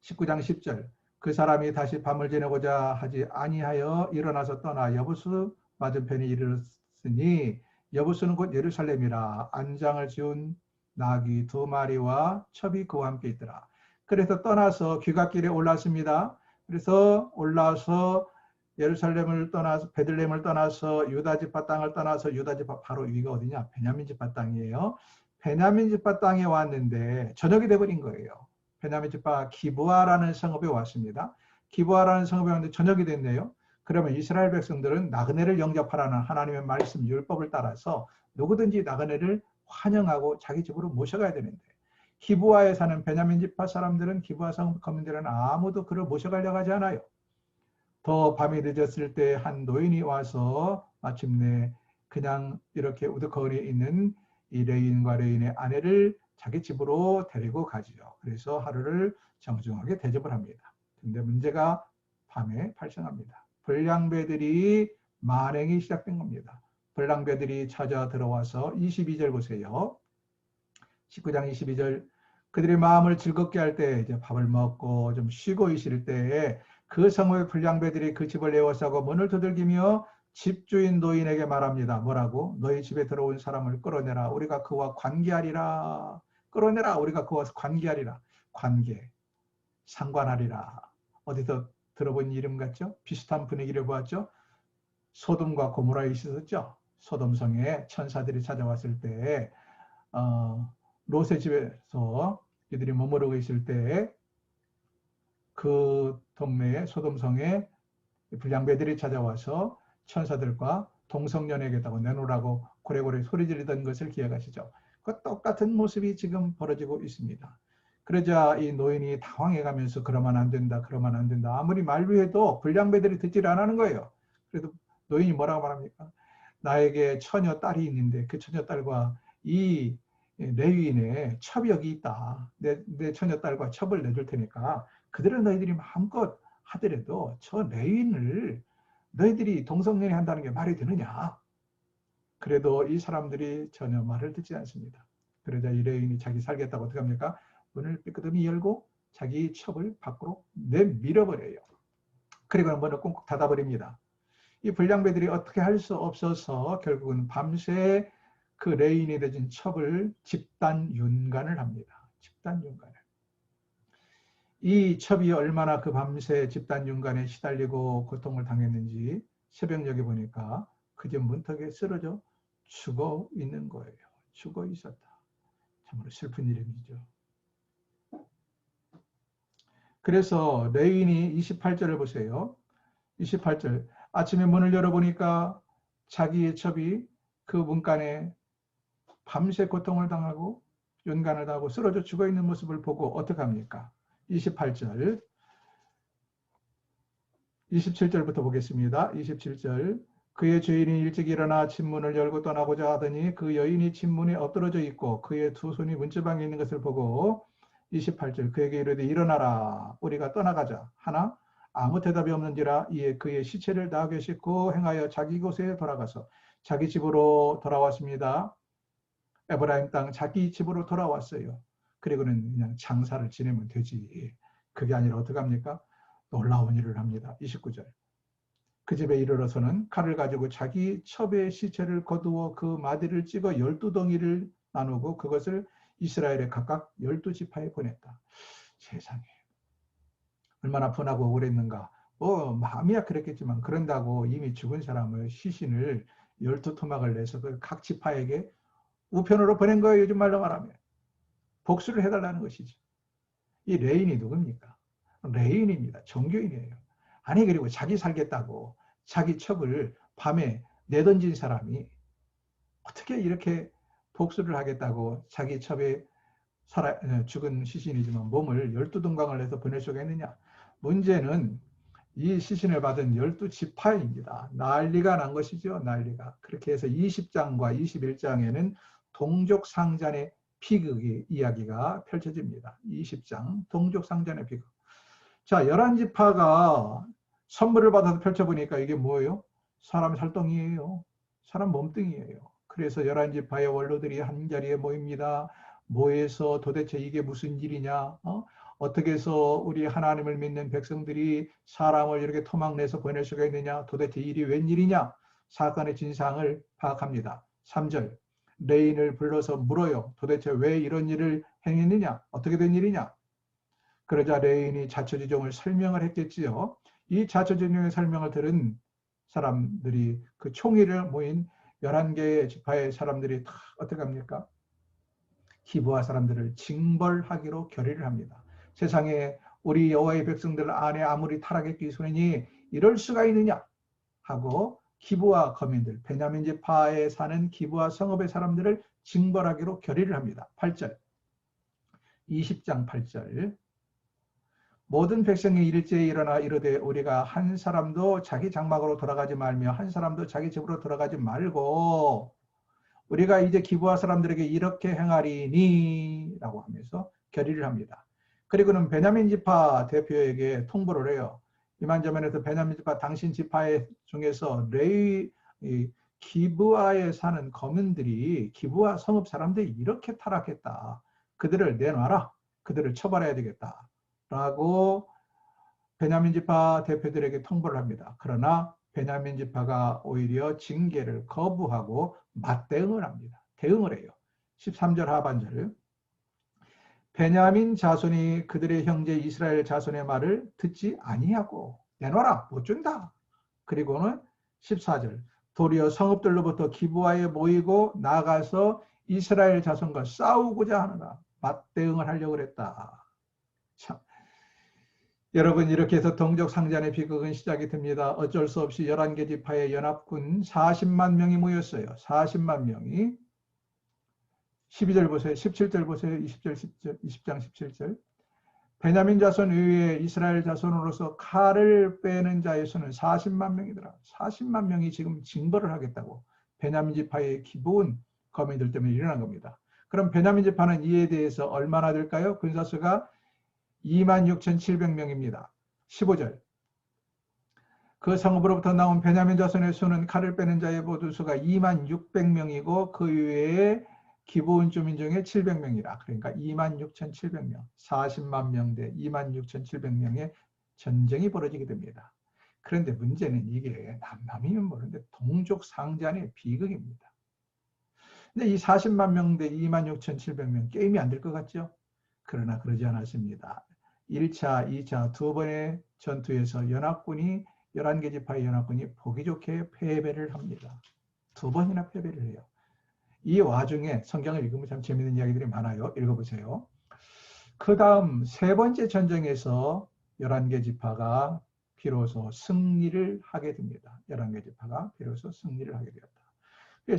19장 10절. 그 사람이 다시 밤을 지내고자 하지 아니하여 일어나서 떠나 여부수 맞은편에 이르렀으니 여부수는 곧 예루살렘이라 안장을 지운 나귀 2마리와 첩이 그와 함께 있더라. 그래서 떠나서 귀갓길에 올랐습니다. 그래서 올라서 예루살렘을 떠나서 베들레헴을 떠나서 유다지파 땅을 떠나서 유다지파 바로 위가 어디냐? 베냐민지파 땅이에요. 베냐민지파 땅에 왔는데 저녁이 돼버린 거예요. 베냐민지파 기브아라는 성읍에 왔습니다. 기브아라는 성읍에 왔는데 저녁이 됐네요. 그러면 이스라엘 백성들은 나그네를 영접하라는 하나님의 말씀 율법을 따라서 누구든지 나그네를 환영하고 자기 집으로 모셔가야 되는데 기브아에 사는 베냐민 지파 사람들은 기브아 성읍 거민들은 아무도 그를 모셔가려고 하지 않아요. 더 밤이 늦었을 때 한 노인이 와서 마침내 그냥 이렇게 우두커니 있는 이 레인과 레인의 아내를 자기 집으로 데리고 가지요. 그래서 하루를 정중하게 대접을 합니다. 근데 문제가 밤에 발생합니다. 불량배들이 만행이 시작된 겁니다. 불량배들이 찾아 들어와서 22절 보세요. 19장 22절. 그들이 마음을 즐겁게 할 때 이제 밥을 먹고 좀 쉬고 있을 때에 그 성읍의 불량배들이 그 집을 에워싸고 문을 두들기며 집주인 노인에게 말합니다. 뭐라고? 너희 집에 들어온 사람을 끌어내라. 우리가 그와 관계하리라. 끌어내라. 우리가 그와 관계하리라. 관계, 상관하리라. 어디서 들어본 이름 같죠? 비슷한 분위기를 보았죠? 소돔과 고모라에 있었죠. 소돔성에 천사들이 찾아왔을 때 롯의 집에서 이들이 머무르고 있을 때 그 동네에 소돔성에 불량배들이 찾아와서 천사들과 동성연애겠다고 내놓으라고 고래고래 소리 지르던 것을 기억하시죠? 그 똑같은 모습이 지금 벌어지고 있습니다. 그러자 이 노인이 당황해가면서 그러면 안 된다, 그러면 안 된다. 아무리 만류해도 불량배들이 듣질 안 하는 거예요. 그래도 노인이 뭐라고 말합니까? 나에게 처녀 딸이 있는데 그 처녀 딸과 이 레위인의 첩역이 있다. 내 처녀 딸과 첩을 내줄 테니까 그들은 너희들이 마음껏 하더라도 저 레위인을 너희들이 동성연애 한다는 게 말이 되느냐? 그래도 이 사람들이 전혀 말을 듣지 않습니다. 그러자 이 레위인이 자기 살겠다고 어떻게 합니까? 문을 삐끗하게 열고 자기 첩을 밖으로 내밀어버려요. 그리고 문을 꽁꽁 닫아버립니다. 이 불량배들이 어떻게 할 수 없어서 결국은 밤새 그 레위인이 되진 첩을 집단 윤관을 합니다. 집단 윤관을. 이 첩이 얼마나 그 밤새 집단 윤관에 시달리고 고통을 당했는지 새벽녘에 보니까 그 집 문턱에 쓰러져 죽어 있는 거예요. 죽어 있었다. 참으로 슬픈 일이죠. 그래서 레위인이 28절을 보세요. 28절. 아침에 문을 열어보니까 자기의 첩이 그 문간에 밤새 고통을 당하고 윤관을 당하고 쓰러져 죽어 있는 모습을 보고 어떻게 합니까? 28절. 27절부터 보겠습니다. 27절. 그의 주인이 일찍 일어나 침문을 열고 떠나고자 하더니 그 여인이 침문에 엎드러져 있고 그의 두 손이 문지방에 있는 것을 보고 28절. 그에게 이르되 일어나라 우리가 떠나가자 하나 아무 대답이 없는지라 이에 그의 시체를 나귀에 싣고 행하여 자기 곳에 돌아가서 자기 집으로 돌아왔습니다. 에브라임 땅 자기 집으로 돌아왔어요. 그리고는 그냥 장사를 지내면 되지. 그게 아니라 어떻게 합니까? 놀라운 일을 합니다. 29절. 그 집에 이르러서는 칼을 가지고 자기 첩의 시체를 거두어 그 마디를 찍어 12덩이를 나누고 그것을 이스라엘에 각각 12지파에 보냈다. 세상에. 얼마나 분하고 억울했는가. 마음이야 그랬겠지만 그런다고 이미 죽은 사람을 시신을 12토막을 내서 그 각 지파에게 우편으로 보낸 거예요. 요즘 말로 말하면. 복수를 해달라는 것이죠. 이 레인이 누굽니까? 레인입니다. 종교인이에요. 아니 그리고 자기 살겠다고 자기 첩을 밤에 내던진 사람이 어떻게 이렇게 복수를 하겠다고 자기 첩에 죽은 시신이지만 몸을 12동강을 해서 보낼 수가 있느냐. 문제는 이 시신을 받은 12지파입니다. 난리가 난 것이죠. 난리가. 그렇게 해서 20장과 21장에는 동족상잔의 비극의 이야기가 펼쳐집니다. 20장 동족상잔의 비극. 자, 11지파가 선물을 받아서 펼쳐보니까 이게 뭐예요? 사람 살덩이에요. 사람 몸뚱이에요. 그래서 11지파의 원로들이 한자리에 모입니다. 모여서 도대체 이게 무슨 일이냐? 어떻게 해서 우리 하나님을 믿는 백성들이 사람을 이렇게 토막내서 보낼 수가 있느냐? 도대체 일이 웬일이냐? 사건의 진상을 파악합니다. 3절. 레인을 불러서 물어요. 도대체 왜 이런 일을 행했느냐? 어떻게 된 일이냐? 그러자 레인이 자초지종을 설명을 했겠지요. 이 자초지종의 설명을 들은 사람들이 그 총회를 모인 11개의 지파의 사람들이 다 어떻게 합니까? 기브아 사람들을 징벌하기로 결의를 합니다. 세상에 우리 여호와의 백성들 안에 아무리 타락했기 소이니 이럴 수가 있느냐 하고 기브아 거민들 베냐민 지파에 사는 기브아 성읍의 사람들을 징벌하기로 결의를 합니다. 8절 20장 8절 모든 백성이 일제히 일어나 이르되 우리가 한 사람도 자기 장막으로 돌아가지 말며 한 사람도 자기 집으로 돌아가지 말고 우리가 이제 기브아 사람들에게 이렇게 행하리니 라고 하면서 결의를 합니다. 그리고는 베냐민 지파 대표에게 통보를 해요. 이만저만해서 베냐민 지파 당신 지파 중에서 기브아에 사는 거민들이 기브아 성읍 사람들이 이렇게 타락했다. 그들을 내놔라. 그들을 처벌해야 되겠다. 라고 베냐민 지파 대표들에게 통보를 합니다. 그러나 베냐민 지파가 오히려 징계를 거부하고 맞대응을 합니다. 대응을 해요. 13절 하반절. 베냐민 자손이 그들의 형제 이스라엘 자손의 말을 듣지 아니하고 내놔라 못 준다. 그리고는 14절 도리어 성읍들로부터 기브아에 모이고 나가서 이스라엘 자손과 싸우고자 하느라 맞대응을 하려고 그랬다. 참. 여러분 이렇게 해서 동족 상잔의 비극은 시작이 됩니다. 어쩔 수 없이 11개 지파의 연합군 40만 명이 모였어요. 40만 명이. 12절 보세요. 17절 보세요. 20장 17절. 베냐민 자손 외에 이스라엘 자손으로서 칼을 빼는 자의 수는 40만 명이더라. 40만 명이 지금 징벌을 하겠다고. 베냐민 지파의 기본 거민들 때문에 일어난 겁니다. 그럼 베냐민 지파는 이에 대해서 얼마나 될까요? 군사수가 26,700명입니다. 15절. 그 성읍으로부터 나온 베냐민 자손의 수는 칼을 빼는 자의 모두 수가 26,600명이고 그 외에 기본 주민 중에 700명이라. 그러니까 26,700명, 40만 명 대 26,700명의 전쟁이 벌어지게 됩니다. 그런데 문제는 이게 남남이면 모르는데 동족 상잔의 비극입니다. 근데 이 40만 명 대 26,700명 게임이 안 될 것 같죠? 그러나 그러지 않았습니다. 1차, 2차 두 번의 전투에서 연합군이 11개 지파의 연합군이 보기 좋게 패배를 합니다. 두 번이나 패배를 해요. 이 와중에 성경을 읽으면 참 재미있는 이야기들이 많아요. 읽어보세요. 그 다음 세 번째 전쟁에서 11개 지파가 비로소 승리를 하게 됩니다. 11개 지파가 비로소 승리를 하게 되었다.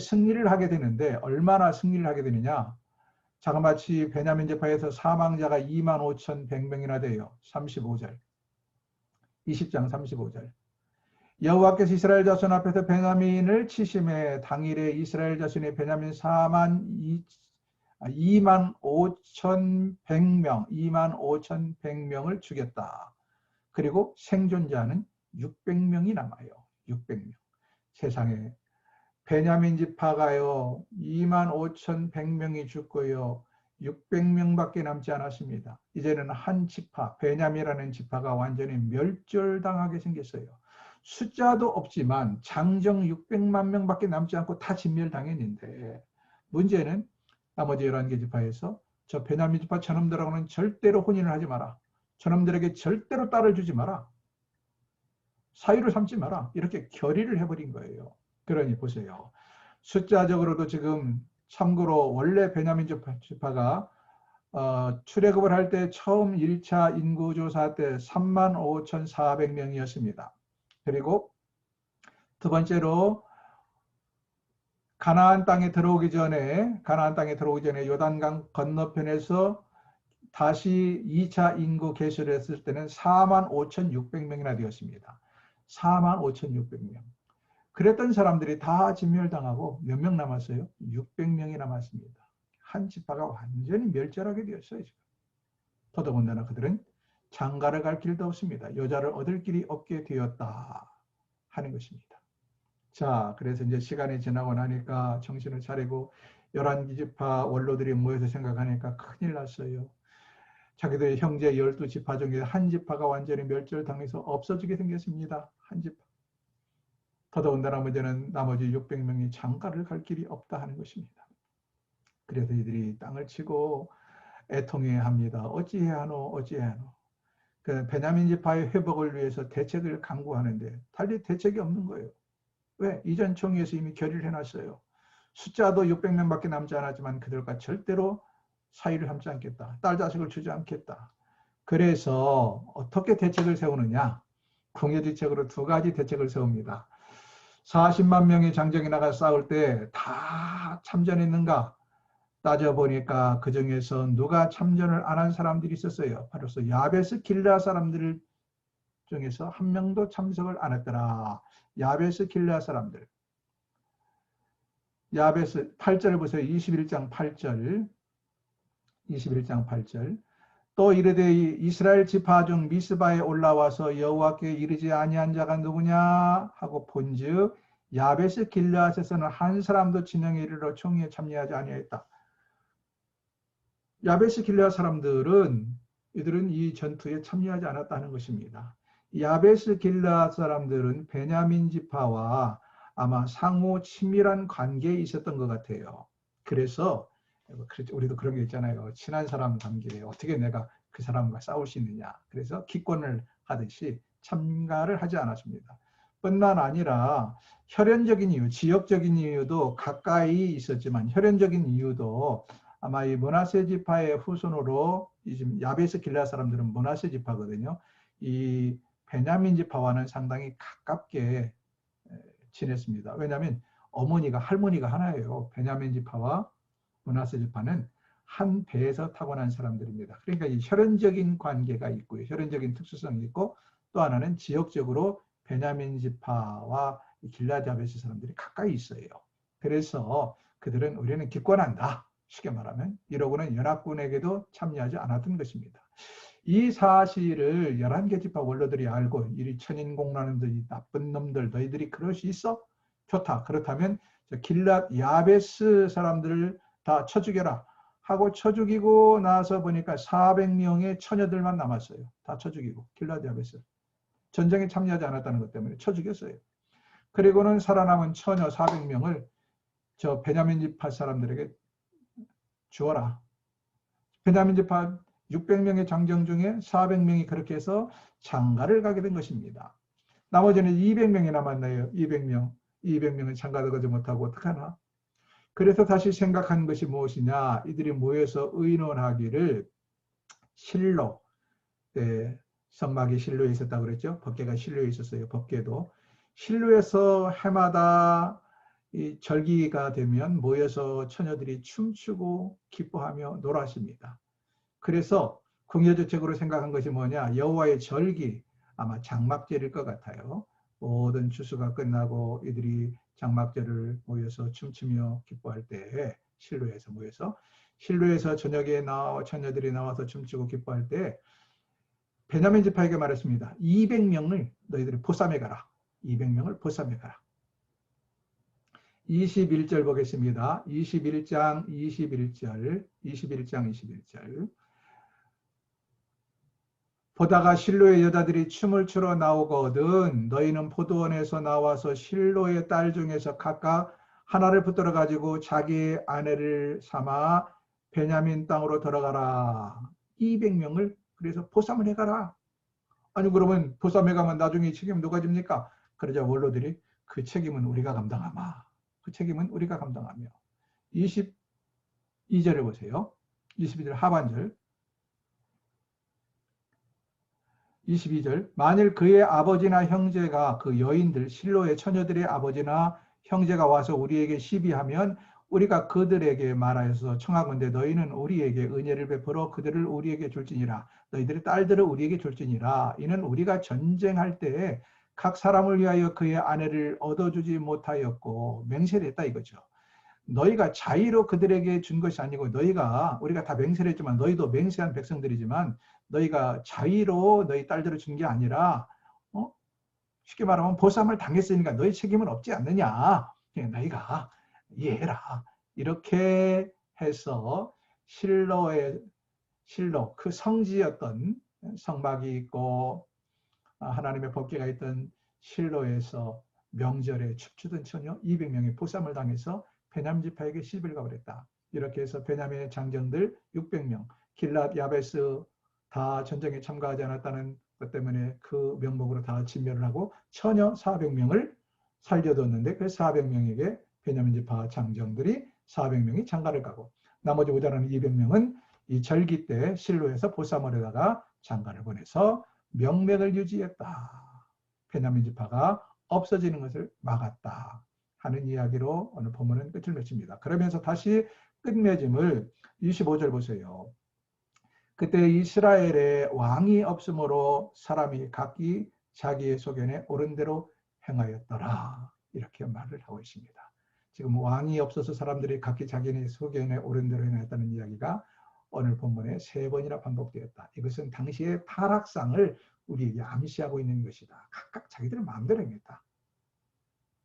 승리를 하게 되는데 얼마나 승리를 하게 되느냐. 자그마치 베냐민 지파에서 사망자가 25,100명이나 돼요. 35절. 20장 35절. 여호와께서 이스라엘 자손 앞에서 베냐민을 치심해 당일에 이스라엘 자손이 베냐민 25,100명을 죽였다. 그리고 생존자는 600명이 남아요. 600명. 세상에 베냐민 지파가요 25,100명이 죽고요 600명밖에 남지 않았습니다. 이제는 한 지파, 베냐민이라는 지파가 완전히 멸절당하게 생겼어요. 숫자도 없지만 장정 600만 명밖에 남지 않고 다 진멸당했는데 문제는 나머지 11개 지파에서 저 베냐민 지파 저놈들하고는 절대로 혼인을 하지 마라. 저놈들에게 절대로 딸을 주지 마라. 사유를 삼지 마라. 이렇게 결의를 해버린 거예요. 그러니 보세요. 숫자적으로도 지금 참고로 원래 베냐민 지파가 출애굽을 할 때 처음 1차 인구조사 때 35,400명이었습니다. 그리고 두 번째로 가나안 땅에 들어오기 전에 요단강 건너편에서 다시 2차 인구 개수를 했을 때는 45,600명이나 되었습니다. 45,600명. 그랬던 사람들이 다 진멸당하고 몇 명 남았어요? 600명이 남았습니다. 한 지파가 완전히 멸절하게 되었어요. 지금. 더더군다나 그들은 장가를 갈 길도 없습니다. 여자를 얻을 길이 없게 되었다 하는 것입니다. 자, 그래서 이제 시간이 지나고 나니까 정신을 차리고 11개 지파 원로들이 모여서 생각하니까 큰일 났어요. 자기들의 형제 12지파 중에 한 지파가 완전히 멸절당해서 없어지게 생겼습니다. 한 지파. 더더군다나 문제는 나머지 600명이 장가를 갈 길이 없다 하는 것입니다. 그래서 이들이 땅을 치고 애통해야 합니다. 어찌해야 하노 어찌해야 하노. 그 베냐민 지파의 회복을 위해서 대책을 강구하는데 달리 대책이 없는 거예요. 왜? 이전 총회에서 이미 결의를 해놨어요. 숫자도 600명밖에 남지 않았지만 그들과 절대로 사이를 삼지 않겠다. 딸 자식을 주지 않겠다. 그래서 어떻게 대책을 세우느냐. 궁예지책으로 두 가지 대책을 세웁니다. 40만 명의 장정이 나가 싸울 때 다 참전했는가? 따져보니까 그 중에서 누가 참전을 안 한 사람들이 있었어요. 바로서 야베스 길라 사람들 중에서 한 명도 참석을 안 했더라. 야베스 길라 사람들. 야베스 8절을 보세요. 21장 8절. 21장 8절. 또 이르되 이스라엘 지파 중 미스바에 올라와서 여호와께 이르지 아니한 자가 누구냐 하고 본즉 야베스 길르앗에서는 한 사람도 진영에 이르러 총회에 참여하지 아니하였다. 야베스 길르앗 사람들은 이들은 이 전투에 참여하지 않았다는 것입니다. 야베스 길르앗 사람들은 베냐민 지파와 아마 상호 친밀한 관계에 있었던 것 같아요. 그래서 우리도 그런 게 있잖아요. 친한 사람 관계에 어떻게 내가 그 사람과 싸울 수 있느냐. 그래서 기권을 하듯이 참가를 하지 않았습니다. 뿐만 아니라 혈연적인 이유, 지역적인 이유도 가까이 있었지만 혈연적인 이유도 아마 이 므낫세 지파의 후손으로 지금 야베스 길르앗 사람들은 므낫세 지파거든요. 이 베냐민 지파와는 상당히 가깝게 지냈습니다. 왜냐하면 어머니가 할머니가 하나예요. 베냐민 지파와 므낫세 지파는 한 배에서 타고난 사람들입니다. 그러니까 이 혈연적인 관계가 있고요. 혈연적인 특수성이 있고 또 하나는 지역적으로 베냐민 지파와 길르앗 야베스 사람들이 가까이 있어요. 그래서 그들은 우리는 기권한다. 쉽게 말하면 이러고는 연합군에게도 참여하지 않았던 것입니다. 이 사실을 11개 지파 원로들이 알고 이리 천인공라는 이 나쁜 놈들 너희들이 그럴 수 있어? 좋다. 그렇다면 길앗 야베스 사람들을 다 쳐 죽여라 하고 쳐 죽이고 나서 보니까 400명의 처녀들만 남았어요. 다 쳐 죽이고 길앗 야베스. 전쟁에 참여하지 않았다는 것 때문에 쳐 죽였어요. 그리고는 살아남은 처녀 400명을 저 베냐민 지파 사람들에게 주어라. 베냐민 지파 600명의 장정 중에 400명이 그렇게 해서 장가를 가게 된 것입니다. 나머지는 200명이 남았나요? 200명. 200명은 장가도 가지 못하고 어떡하나? 그래서 다시 생각한 것이 무엇이냐? 이들이 모여서 의논하기를 실로, 성막이 실로에 있었다고 그랬죠? 법궤가 실로에 있었어요. 법궤도. 실로에서 해마다 이 절기가 되면 모여서 처녀들이 춤추고 기뻐하며 놀았습니다. 그래서 궁여지책으로 생각한 것이 뭐냐? 여호와의 절기, 아마 장막절일 것 같아요. 모든 추수가 끝나고 이들이 장막절을 모여서 춤추며 기뻐할 때 실로에서 모여서 실로에서 저녁에 처녀들이 나와서 춤추고 기뻐할 때 베냐민 지파에게 말했습니다. 200명을 너희들이 보쌈해 가라. 200명을 보쌈해 가라. 21절 보겠습니다. 21장 21절. 보다가 실로의 여자들이 춤을 추러 나오거든 너희는 포도원에서 나와서 실로의 딸 중에서 각각 하나를 붙들어 가지고 자기의 아내를 삼아 베냐민 땅으로 들어가라. 200명을 그래서 보쌈을 해가라. 아니 그러면 보쌈해 가면 나중에 책임 누가 집니까? 그러자 원로들이 그 책임은 우리가 감당하마. 그 책임은 우리가 감당하며. 22절을 보세요. 22절 하반절. 22절 만일 그의 아버지나 형제가 그 여인들 실로의 처녀들의 아버지나 형제가 와서 우리에게 시비하면 우리가 그들에게 말하여서 청하건대 너희는 우리에게 은혜를 베풀어 그들을 우리에게 줄지니라. 너희들의 딸들을 우리에게 줄지니라. 이는 우리가 전쟁할 때에 각 사람을 위하여 그의 아내를 얻어주지 못하였고 맹세를 했다 이거죠. 너희가 자의로 그들에게 준 것이 아니고 우리가 다 맹세를 했지만 너희도 맹세한 백성들이지만 너희가 자의로 너희 딸들을 준 게 아니라 쉽게 말하면 보쌈을 당했으니까 너희 책임은 없지 않느냐. 너희가 이해해라. 이렇게 해서 실로 그 성지였던 성막이 있고 하나님의 법궤가 있던 실로에서 명절에 춤추던 처녀 200명이 보쌈을 당해서 베냐민 지파에게 시비를 가버렸다. 이렇게 해서 베냐민의 장정들 600명, 길앗 야베스 다 전쟁에 참가하지 않았다는 것 때문에 그 명목으로 다 진멸을 하고 처녀 400명을 살려뒀는데 그 400명에게 베냐민 지파 장정들이 400명이 장가를 가고 나머지 모자라는 200명은 이 절기 때 실로에서 보쌈을 하다가 장가를 보내서 명맥을 유지했다. 베냐민 지파가 없어지는 것을 막았다 하는 이야기로 오늘 본문은 끝을 맺습니다. 그러면서 다시 끝맺음을 25절 보세요. 그때 이스라엘에 왕이 없으므로 사람이 각기 자기의 소견에 옳은 대로 행하였더라. 이렇게 말을 하고 있습니다. 지금 왕이 없어서 사람들이 각기 자기의 소견에 옳은 대로 행하였다는 이야기가 오늘 본문에 3번이나 반복되었다. 이것은 당시의 타락상을 우리에게 암시하고 있는 것이다. 각각 자기들 마음대로 행했다.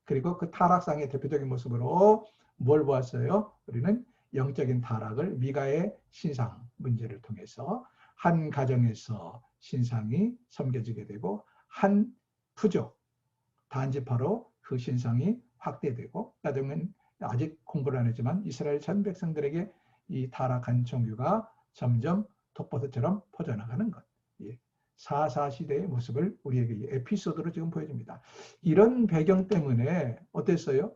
그리고 그 타락상의 대표적인 모습으로 뭘 보았어요? 우리는 영적인 타락을 미가의 신상 문제를 통해서 한 가정에서 신상이 섬겨지게 되고 한 부족, 단지파로 그 신상이 확대되고 나중에는 아직 공부를 안 했지만 이스라엘 전 백성들에게 이 타락한 종교가 점점 독버섯처럼 퍼져나가는 것. 사사시대의 모습을 우리에게 에피소드로 지금 보여줍니다. 이런 배경 때문에 어땠어요?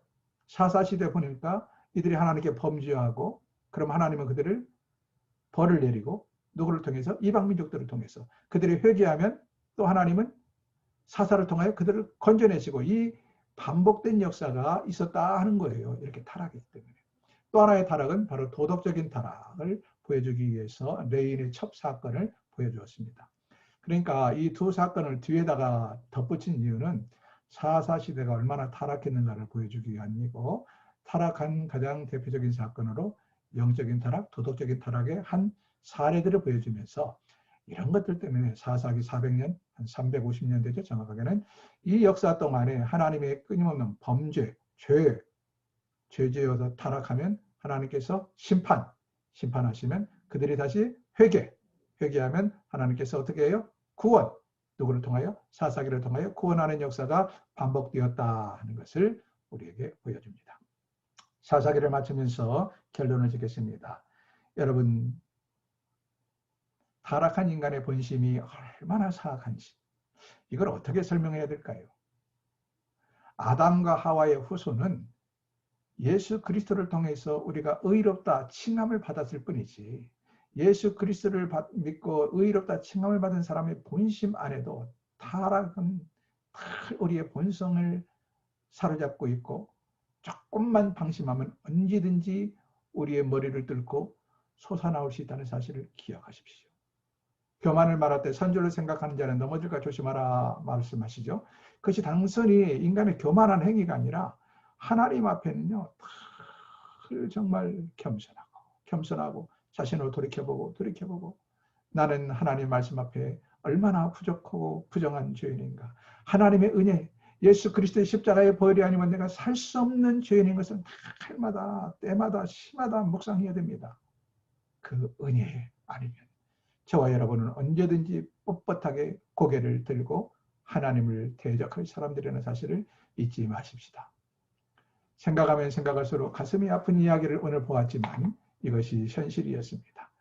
사사시대 보니까 이들이 하나님께 범죄하고 그럼 하나님은 그들을 벌을 내리고 누구를 통해서? 이방민족들을 통해서. 그들이 회개하면 또 하나님은 사사를 통하여 그들을 건져내시고 이 반복된 역사가 있었다 하는 거예요. 이렇게 타락했기 때문에. 또 하나의 타락은 바로 도덕적인 타락을 보여주기 위해서 레인의 첩 사건을 보여주었습니다. 그러니까 이 두 사건을 뒤에다가 덧붙인 이유는 사사시대가 얼마나 타락했는가를 보여주기 위함이고 타락한 가장 대표적인 사건으로 영적인 타락, 도덕적인 타락의 한 사례들을 보여주면서 이런 것들 때문에 사사기 400년, 한 350년 되죠. 정확하게는 이 역사 동안에 하나님의 끊임없는 범죄, 죄지어서 타락하면 하나님께서 심판하시면 그들이 다시 회개하면 하나님께서 어떻게 해요? 구원, 누구를 통하여? 사사기를 통하여 구원하는 역사가 반복되었다 하는 것을 우리에게 보여줍니다. 사사기를 마치면서 결론을 짓겠습니다. 여러분, 타락한 인간의 본심이 얼마나 사악한지 이걸 어떻게 설명해야 될까요? 아담과 하와의 후손은 예수 그리스도를 통해서 우리가 의롭다 칭함을 받았을 뿐이지 예수 그리스도를 믿고 의롭다 칭함을 받은 사람의 본심 안에도 타락은 우리의 본성을 사로잡고 있고 조금만 방심하면 언제든지 우리의 머리를 뚫고 솟아나올 수 있다는 사실을 기억하십시오. 교만을 말할 때 선조를 생각하는 자는 넘어질까 조심하라 말씀하시죠. 그것이 단순히 인간의 교만한 행위가 아니라 하나님 앞에는요 정말 겸손하고 자신을 돌이켜보고 나는 하나님 말씀 앞에 얼마나 부족하고 부정한 죄인인가. 하나님의 은혜, 예수 그리스도의 십자가의 벌이 아니면 내가 살 수 없는 죄인인 것은 때마다 시마다 묵상해야 됩니다. 그 은혜 아니면 저와 여러분은 언제든지 뻣뻣하게 고개를 들고 하나님을 대적할 사람들이라는 사실을 잊지 마십시다. 생각하면 생각할수록 가슴이 아픈 이야기를 오늘 보았지만 이것이 현실이었습니다.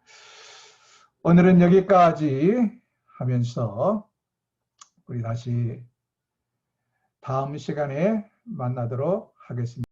오늘은 여기까지 하면서 우리 다시 다음 시간에 만나도록 하겠습니다.